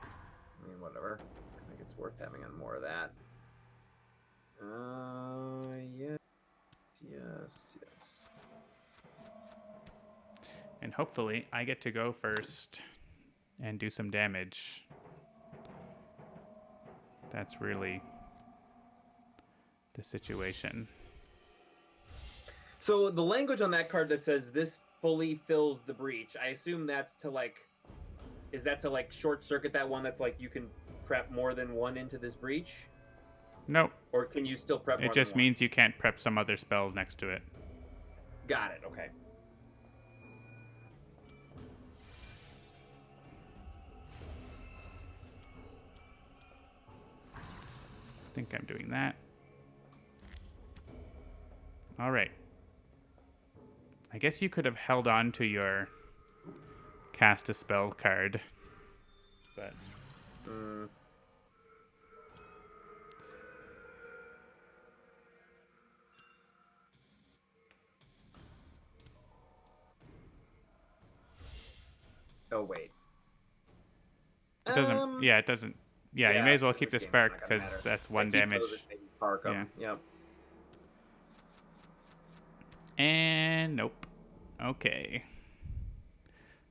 B: I mean, whatever. I think it's worth having on more of that. Yes.
A: And hopefully, I get to go first and do some damage. That's really the situation.
B: So the language on that card that says this fully fills the breach, I assume that's to like... Is that to like short circuit that one that's like you can prep more than 1 into this breach?
A: Nope.
B: Or can you still prep more
A: It just
B: than 1?
A: means you can't prep some other spell next to it.
B: Got it, okay.
A: I think I'm doing that. All right. I guess you could have held on to your cast a spell card. But...
B: Oh, wait.
A: It doesn't... Yeah, it doesn't... Yeah, you may as well keep the spark because that's 1 damage.
B: Yeah. Yep.
A: And nope. Okay.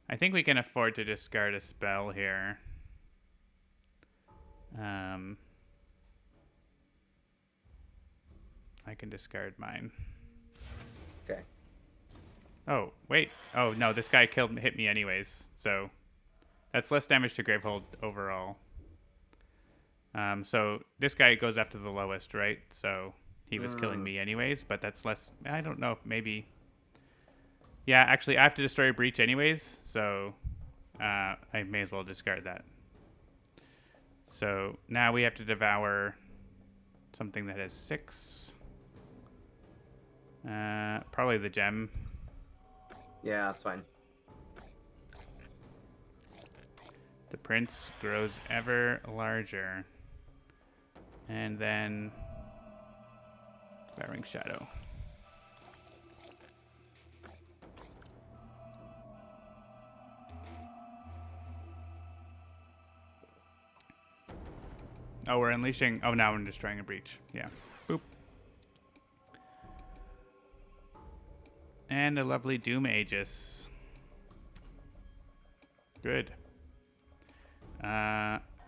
A: I think we can afford to discard a spell here. I can discard mine.
B: Okay.
A: Oh, wait. Oh, no, this guy hit me anyways. So that's less damage to Gravehold overall. So this guy goes after the lowest, right? So he was killing me anyways, but that's less... I don't know, maybe... Yeah, actually, I have to destroy a breach anyways, so I may as well discard that. So now we have to devour something that has 6. Probably the gem.
B: Yeah, that's fine.
A: The prince grows ever larger. And then... Devouring Shadow. Oh, we're unleashing. Oh, now we're destroying a breach. Yeah. Boop. And a lovely Doom Aegis. Good.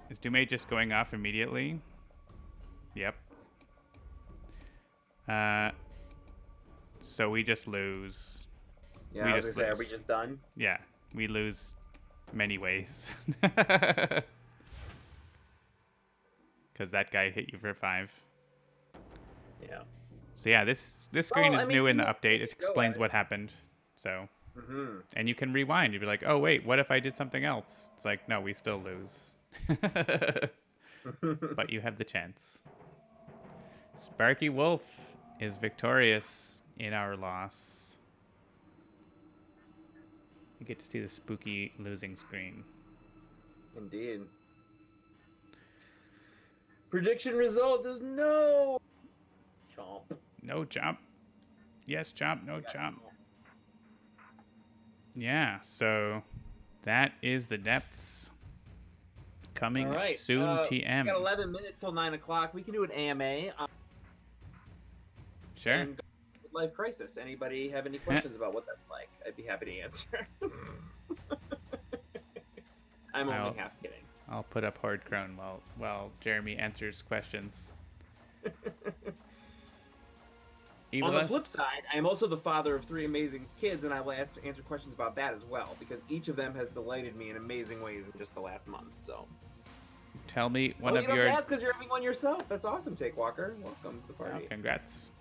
A: Is Doom Aegis going off immediately? Yep. So we just lose.
B: Yeah, I was gonna say, are we just done?
A: Yeah, we lose many ways. Because that guy hit you for 5.
B: Yeah.
A: So yeah, this screen is new in the update. It explains
B: it.
A: what happened. So,
B: Mm-hmm.
A: and you can rewind. You'd be like, oh wait, what if I did something else? It's like, no, we still lose. But you have the chance. Sparky Wolf is victorious in our loss. You get to see the spooky losing screen.
B: Indeed. Prediction result is no. Chomp.
A: No chomp. Yes, chomp. No chomp. Yeah, so that is the depths. Coming soon, TM.
B: We got 11 minutes till 9 o'clock. We can do an AMA.
A: Sure.
B: And Life Crisis. Anybody have any questions about what that's like? I'd be happy to answer. I'm only half kidding.
A: I'll put up Horde-Crone while Jeremy answers questions.
B: On the flip side, I am also the father of 3 amazing kids, and I will answer questions about that as well, because each of them has delighted me in amazing ways in just the last month. So,
A: tell me one of
B: you don't
A: your.
B: have to ask because you're having one yourself. That's awesome, Take Walker. Welcome to the party.
A: Oh, congrats.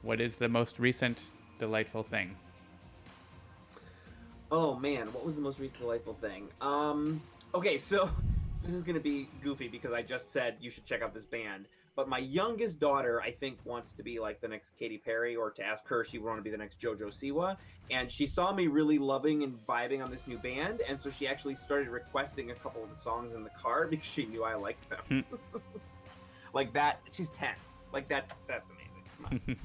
A: What is the most recent delightful thing?
B: Oh man, what was the most recent delightful thing? Okay, so this is gonna be goofy because I just said you should check out this band. But my youngest daughter, I think, wants to be like the next Katy Perry, or to ask her, she would want to be the next JoJo Siwa. And she saw me really loving and vibing on this new band, and so she actually started requesting a couple of the songs in the car because she knew I liked them. Like that, she's 10. Like that's amazing. Come on.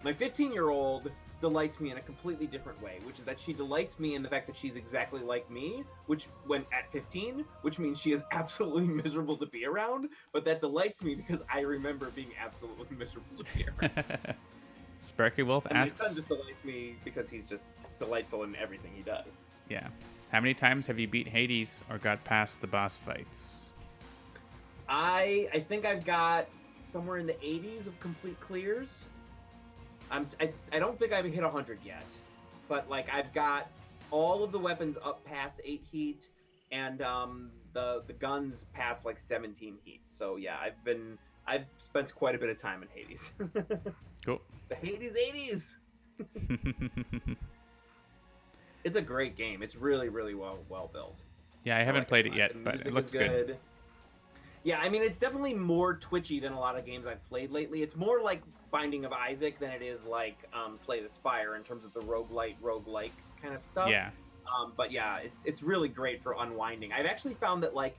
B: My 15-year-old delights me in a completely different way, which is that she delights me in the fact that she's exactly like me, which when at 15, which means she is absolutely miserable to be around, but that delights me because I remember being absolutely miserable to be around.
A: Sparky Wolf asks...
B: My son just delights me because he's just delightful in everything he does.
A: Yeah. How many times have you beat Hades or got past the boss fights?
B: I think I've got somewhere in the 80s of complete clears. I don't think I've hit 100 yet, but like I've got all of the weapons up past 8 heat, and the guns past like 17 heat. So yeah, I've spent quite a bit of time in Hades.
A: Cool.
B: The Hades 80s. It's a great game. It's really well built.
A: Yeah, I haven't played it yet, but it looks good.
B: Yeah, I mean, it's definitely more twitchy than a lot of games I've played lately. It's more like Binding of Isaac than it is like Slay the Spire in terms of the roguelike kind of stuff.
A: Yeah.
B: But yeah, it's really great for unwinding. I've actually found that like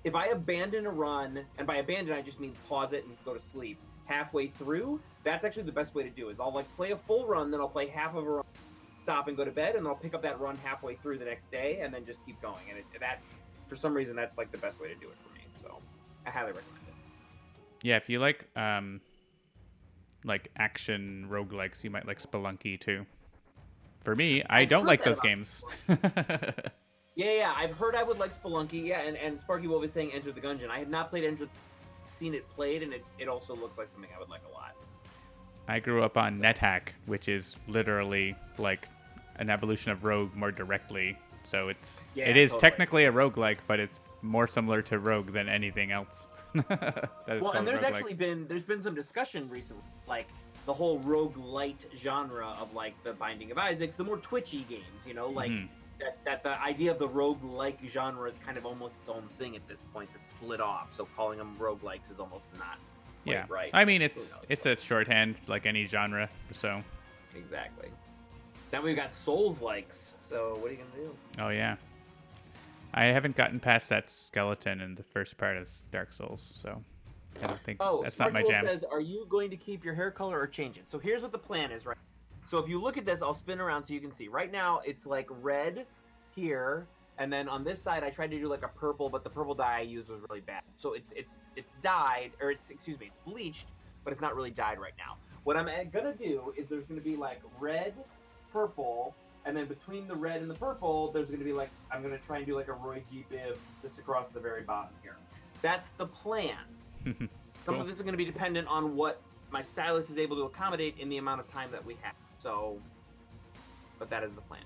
B: if I abandon a run, and by abandon I just mean pause it and go to sleep halfway through, that's actually the best way to do it. I'll like play a full run, then I'll play half of a run, stop and go to bed, and then I'll pick up that run halfway through the next day, and then just keep going. And that, for some reason, that's like the best way to do it for me. So I highly recommend it.
A: Yeah, if you like action roguelikes, you might like Spelunky too. For me, I don't like those games.
B: Yeah, I've heard I would like Spelunky. Yeah, and Sparky Wolf is saying Enter the Gungeon. I have not played Enter, seen it played, and it also looks like something I would like a lot.
A: I grew up on NetHack, which is literally like an evolution of Rogue more directly. So it is totally. Technically a roguelike, but it's more similar to Rogue than anything else.
B: And there's been some discussion recently, like the whole roguelite genre of like the Binding of Isaacs, the more twitchy games, you know, like that the idea of the roguelike genre is kind of almost its own thing at this point that's split off. So calling them roguelikes is almost not right.
A: I mean, it's a shorthand like any genre, so.
B: Exactly. Then we've got Souls-likes, so what are you going to do?
A: Oh, yeah. I haven't gotten past that skeleton in the first part of Dark Souls, so I don't think that's not my jam.
B: Says, are you going to keep your hair color or change it? So here's what the plan is, right? So if you look at this, I'll spin around so you can see. Right now, it's like red here, And then on this side, I tried to do like a purple, but the purple dye I used was really bad. So it's dyed, or it's bleached, but it's not really dyed right now. What I'm gonna do is there's gonna be like red, purple, and then between the red and the purple, there's gonna be like, I'm gonna try and do like a Roy G. Biv just across the very bottom here. That's the plan. Some of this is gonna be dependent on what my stylist is able to accommodate in the amount of time that we have. So, but that is the plan.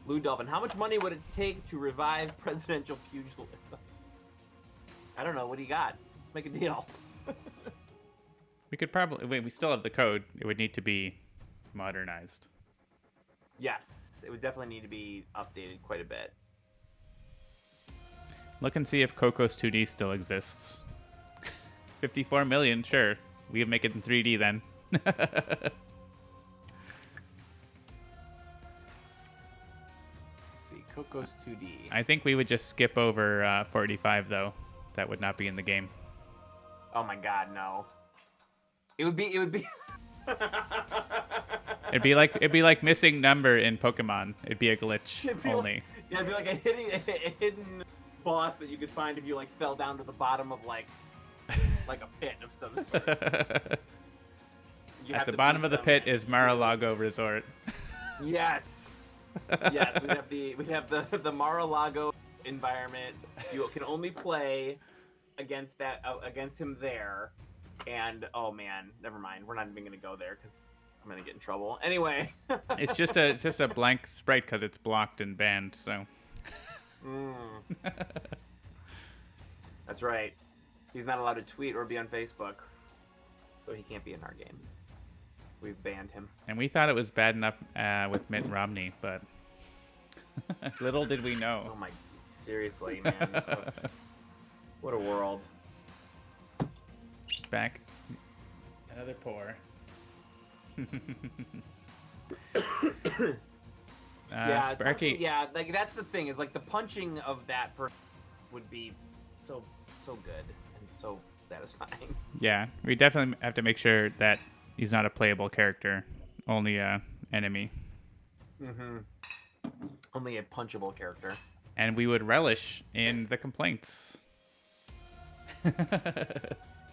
B: Lou Dolphin, how much money would it take to revive presidential pugilism? I don't know. What do you got? Let's make a deal.
A: We could probably... Wait, we still have the code. It would need to be modernized.
B: Yes, it would definitely need to be updated quite a bit.
A: Look and see if Cocos 2D still exists. 54 million, sure. We can make it in 3D then.
B: Cocos 2D.
A: I think we would just skip over 45 though. That would not be in the game.
B: Oh my god, no. It would be
A: It'd be like missing number in Pokemon. It'd be a glitch only.
B: It'd be like a hidden boss that you could find if you like fell down to the bottom of like a pit of some sort.
A: At the bottom of the pit is Mar-a-Lago Resort.
B: Yes. Yes, we have the Mar-a-Lago environment. You can only play against him there, and oh man, never mind. We're not even gonna go there because I'm gonna get in trouble. Anyway,
A: it's just a blank sprite because it's blocked and banned. So.
B: That's right. He's not allowed to tweet or be on Facebook, so he can't be in our game. We've banned him.
A: And we thought it was bad enough with Mitt Romney, but little did we know.
B: Oh my, seriously, man. What a world.
A: Back. Another pour. Sparky.
B: Yeah, like that's the thing, is like the punching of that person would be so good and so satisfying.
A: Yeah, we definitely have to make sure that he's not a playable character, only a enemy.
B: Mm-hmm. Only a punchable character.
A: And we would relish in the complaints.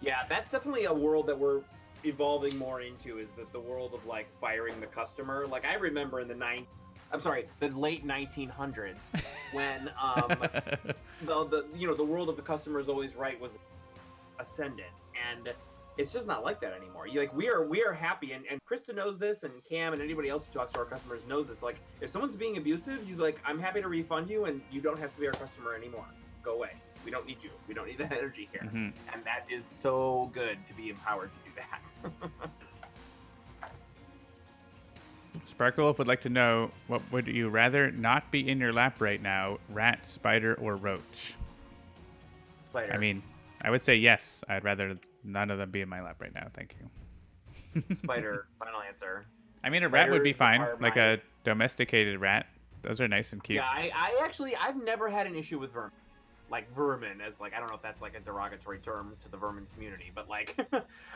B: Yeah, that's definitely a world that we're evolving more into, is the world of like firing the customer. Like I remember in the late 1900s when the world of the customer is always right was ascendant, and it's just not like that anymore. We are happy, and Krista knows this, and Cam and anybody else who talks to our customers knows this. Like, if someone's being abusive, you like, I'm happy to refund you, and you don't have to be our customer anymore. Go away. We don't need you. We don't need that energy here.
A: Mm-hmm.
B: And that is so good to be empowered to do that.
A: Sparkle would like to know, what would you rather not be in your lap right now, rat, spider, or roach?
B: Spider.
A: I mean, I would say yes. I'd rather none of them be in my lap right now. Thank you.
B: Spider. Final answer.
A: I mean, a rat would be fine, like a domesticated rat. Those are nice and cute.
B: Yeah, I've never had an issue with vermin. Like vermin, as like, I don't know if that's like a derogatory term to the vermin community, but like,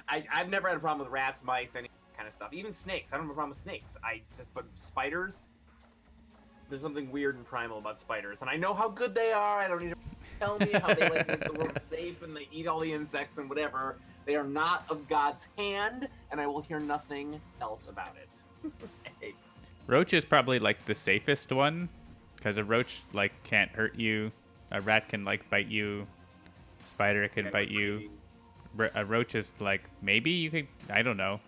B: I've never had a problem with rats, mice, any kind of stuff. Even snakes. I don't have a problem with snakes. But spiders, there's something weird and primal about spiders, and I know how good they are. I don't need to tell me how they like make the world safe and they eat all the insects and whatever. They are not of God's hand, and I will hear nothing else about it.
A: Roach is probably like the safest one, because a roach like can't hurt you. A rat can like bite you. Spider can bite you. A roach is like, maybe you could. I don't know.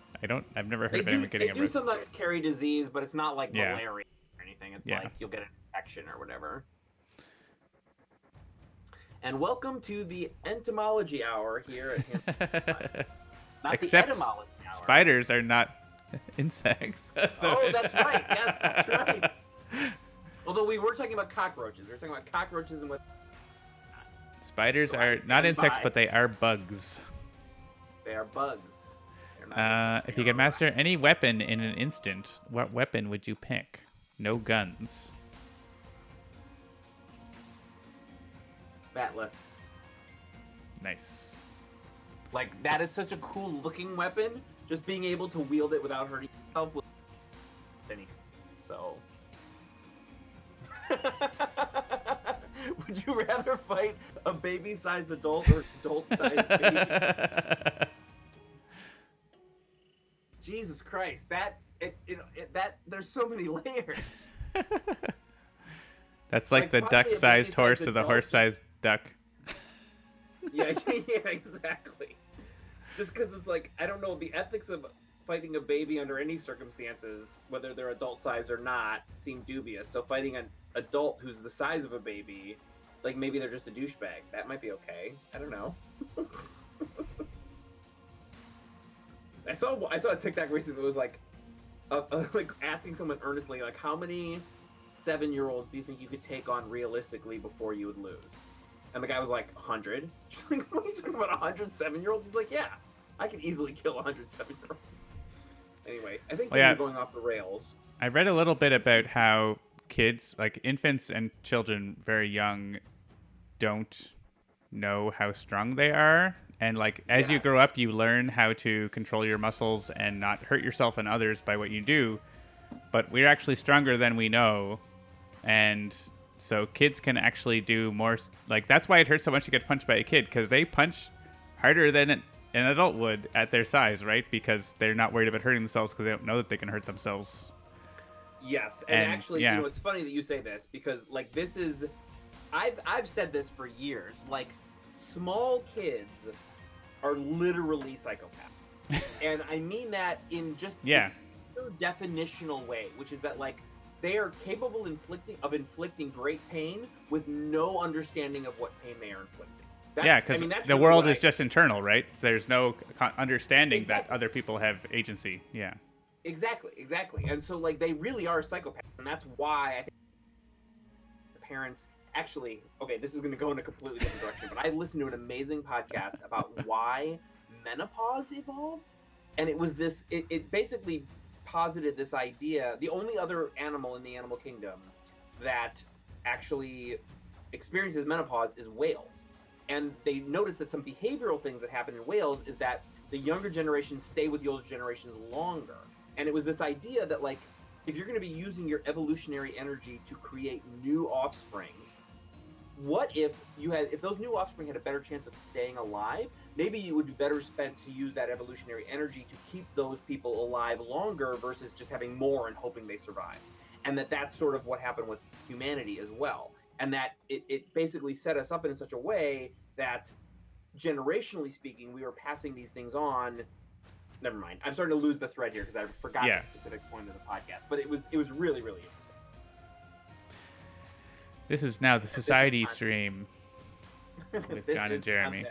A: I've never heard of anyone getting a roach.
B: They do sometimes carry disease, but it's not like malaria or anything. It's like you'll get an infection or whatever. And welcome to the entomology hour here at Not
A: Except
B: the etymology hour.
A: Spiders are not insects.
B: So oh, that's right. Yes, that's right. Although we were talking about cockroaches. We were talking about cockroaches and what.
A: Spiders are not insects, but they are bugs.
B: They are bugs.
A: If you could master any weapon in an instant, what weapon would you pick? No guns.
B: Batless.
A: Nice.
B: Like, that is such a cool looking weapon. Just being able to wield it without hurting yourself was anything. So. Would you rather fight a baby-sized adult or adult-sized baby? Jesus Christ, that there's so many layers.
A: That's like the
B: probably a
A: duck-sized horse
B: baby-sized
A: to the
B: adult.
A: horse-sized duck.
B: Yeah, exactly. Just because it's like, I don't know, the ethics of fighting a baby under any circumstances, whether they're adult-sized or not, seem dubious. So fighting an adult who's the size of a baby, like maybe they're just a douchebag. That might be okay. I don't know. I saw a TikTok recently that was like, like asking someone earnestly, like, how many 7-year-olds do you think you could take on realistically before you would lose? And the guy was like, 100. She's like, what are you talking about, 100 7-year-olds? He's like, yeah, I can easily kill 100 7-year-olds. Anyway, I think we're going off the rails.
A: I read a little bit about how kids, like infants and children very young, don't know how strong they are. And like as you grow up, you learn how to control your muscles and not hurt yourself and others by what you do. But we're actually stronger than we know. And so kids can actually do more. Like that's why it hurts so much to get punched by a kid, because they punch harder than an adult would at their size, right? Because they're not worried about hurting themselves because they don't know that they can hurt themselves.
B: Yes, and actually, you know, it's funny that you say this, because like this is, I've said this for years. Like small kids are literally psychopaths, and I mean that in just a definitional way, which is that like they are capable of inflicting great pain with no understanding of what pain they are inflicting.
A: Because the world is just internal, right? There's no understanding that other people have agency. Yeah.
B: Exactly. And so, like, they really are psychopaths, and that's why I think parents actually. Okay, this is going to go in a completely different direction, but I listened to an amazing podcast about why menopause evolved, and it was this. It basically posited this idea. The only other animal in the animal kingdom that actually experiences menopause is whales. And they noticed that some behavioral things that happen in whales is that the younger generations stay with the older generations longer. And it was this idea that, like, if you're going to be using your evolutionary energy to create new offspring, what if those new offspring had a better chance of staying alive? Maybe it would be better spent to use that evolutionary energy to keep those people alive longer versus just having more and hoping they survive. And that's sort of what happened with humanity as well. And that it basically set us up in such a way that, generationally speaking, we were passing these things on. Never mind. I'm starting to lose the thread here because I forgot the specific point of the podcast. But it was really, really interesting.
A: This is now the Society Stream with John and Jeremy.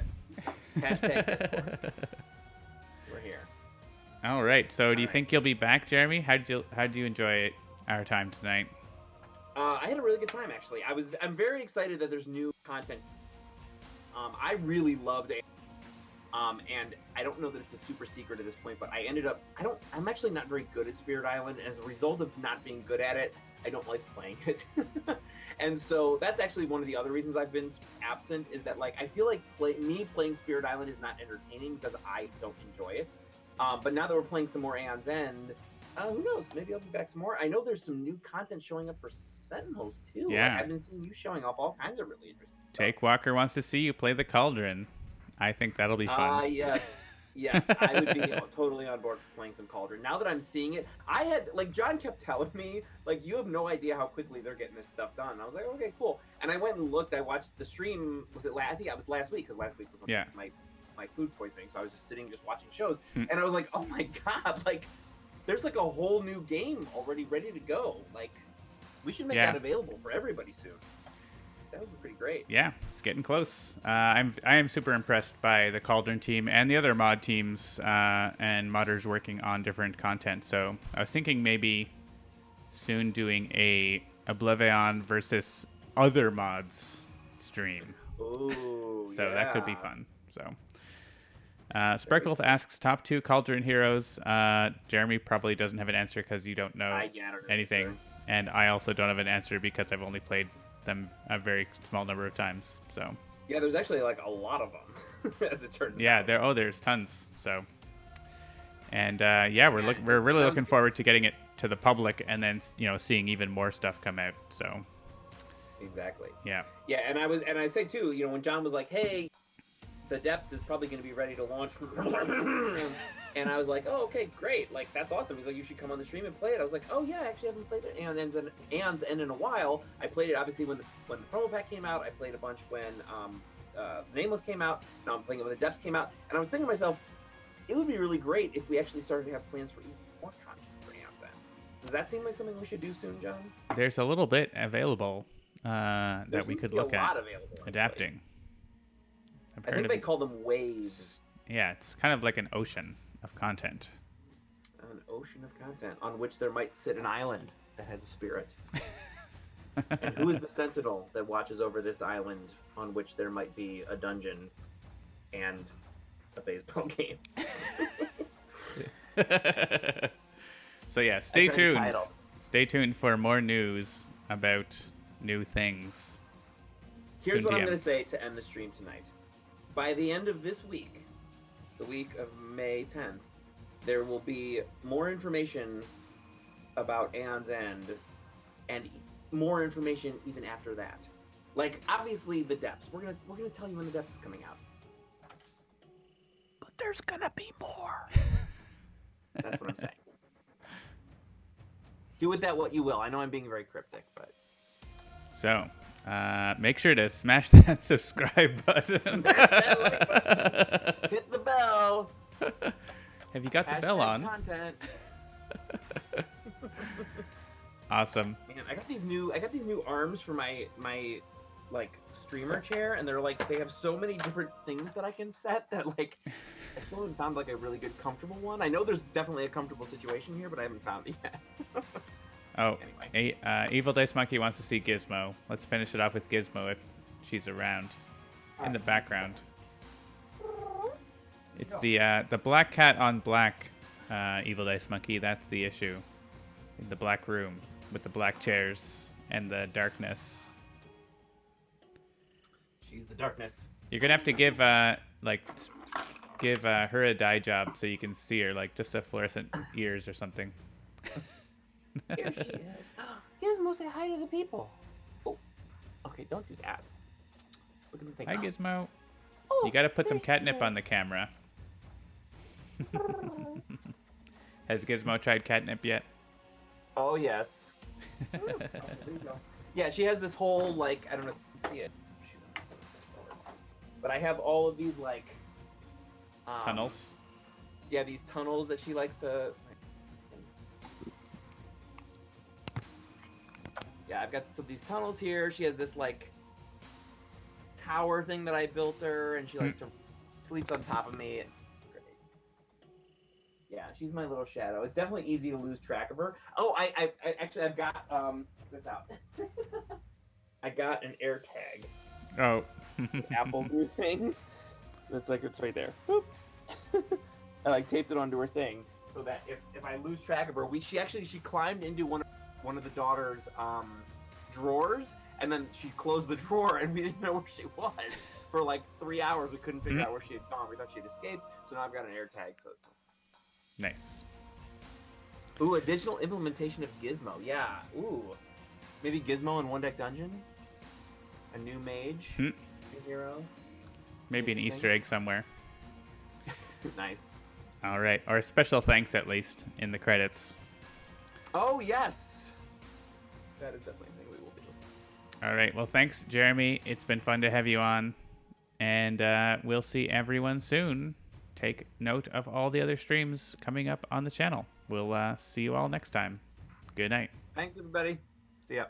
B: Hashtag Discord. We're here.
A: All right. So do you think you'll be back, Jeremy? How'd you enjoy our time tonight?
B: I had a really good time, actually. I'm very excited that there's new content. I really loved it. And I don't know that it's a super secret at this point, but I'm actually not very good at Spirit Island. As a result of not being good at it, I don't like playing it. And so that's actually one of the other reasons I've been absent, is that like I feel like playing Spirit Island is not entertaining because I don't enjoy it. But now that we're playing some more Aeon's End, who knows? Maybe I'll be back some more. I know there's some new content showing up for Sentinels too.
A: Yeah.
B: Like, I've been seeing you showing up all kinds of really interesting stuff.
A: Take Walker wants to see you play the Cauldron. I think that'll be fun.
B: Yes, I would be totally on board for playing some Cauldron. Now that I'm seeing it, John kept telling me, like, you have no idea how quickly they're getting this stuff done. And I was like, okay, cool. And I went and looked. I watched the stream. I think it was last week, because last week was my food poisoning. So I was just watching shows, and I was like, oh my god, like, there's like a whole new game already ready to go. Like, we should make that available for everybody soon. That would be pretty great.
A: Yeah, it's getting close. I am super impressed by the Cauldron team and the other mod teams and modders working on different content. So I was thinking maybe soon doing a Oblivion versus other mods stream.
B: Ooh,
A: so that could be fun. So Sparkle asks top 2 Cauldron heroes. Jeremy probably doesn't have an answer because you don't know anything, sure. And I also don't have an answer because I've only played them a very small number of times. So
B: yeah, there's actually like a lot of them as it turns out.
A: Yeah, there's tons. So and we're really looking forward to getting it to the public and then seeing even more stuff come out. So
B: Exactly.
A: Yeah.
B: Yeah, and I say too, you know, when John was like, "Hey, the Depths is probably going to be ready to launch," and I was like, "Oh, okay, great! Like that's awesome." He's like, "You should come on the stream and play it." I was like, "Oh yeah, I actually haven't played it and in a while. I played it obviously when the promo pack came out. I played a bunch when Nameless came out. Now I'm playing it when the Depths came out, and I was thinking to myself, it would be really great if we actually started to have plans for even more content for Anthem. Does that seem like something we should do soon, John?
A: There's a little bit available that we could look at adapting.
B: I think they call them waves.
A: Yeah, it's kind of like an ocean of content.
B: An ocean of content on which there might sit an island that has a spirit. And who is the sentinel that watches over this island on which there might be a dungeon and a baseball game?
A: So yeah, stay tuned. Stay tuned for more news about new things.
B: Here's what I'm going to say to end the stream tonight. By the end of this week, the week of May 10th, there will be more information about Aeon's End and more information even after that. Like, obviously, the Depths. We're gonna tell you when the Depths is coming out. But there's gonna be more. That's what I'm saying. Do with that what you will. I know I'm being very cryptic, but...
A: So, make sure to smash that subscribe button.
B: Smash that like button. Hit the bell.
A: Have you got the bell on?
B: Content.
A: Awesome.
B: Man, I got these new arms for my like streamer chair, and they have so many different things that I can set that like I still haven't found like a really good comfortable one. I know there's definitely a comfortable situation here, but I haven't found it yet.
A: Oh, anyway. Evil Dice Monkey wants to see Gizmo. Let's finish it off with Gizmo if she's around in the background. It's the black cat on black Evil Dice Monkey. That's the issue. In the black room with the black chairs and the darkness.
B: She's the darkness.
A: You're gonna have to give her a dye job so you can see her, like just a fluorescent ears or something.
B: Here she is. Gizmo, say hi to the people. Oh, okay, don't do that. Look at the thing.
A: Hi, Gizmo.
B: Oh,
A: you gotta put some catnip on the camera. Has Gizmo tried catnip yet?
B: Oh, yes. Yeah, she has this whole, like, I don't know if you can see it. But I have all of these, like...
A: tunnels?
B: Yeah, these tunnels that she likes to... Yeah, I've got some of these tunnels here. She has this, like, tower thing that I built her, and she likes to sleeps on top of me. Yeah, she's my little shadow. It's definitely easy to lose track of her. Oh, I actually, I've got this out. I got an air tag.
A: Oh.
B: Apple's new things. It's like, it's right there. Boop. I like taped it onto her thing so that if I lose track of her, she climbed into one of the daughter's drawers, and then she closed the drawer, and we didn't know where she was for like 3 hours. We couldn't figure out where she had gone. We thought she had escaped. So now I've got an air tag. So.
A: Nice.
B: Ooh, a digital implementation of Gizmo. Yeah. Ooh. Maybe Gizmo in One Deck Dungeon? A new mage? New hero?
A: Maybe an Easter egg somewhere.
B: Nice.
A: All right. Or a special thanks, at least, in the credits.
B: Oh, yes. That is definitely a thing we will do.
A: All right. Well, thanks, Jeremy. It's been fun to have you on. And we'll see everyone soon. Take note of all the other streams coming up on the channel. We'll see you all next time. Good night.
B: Thanks, everybody. See ya.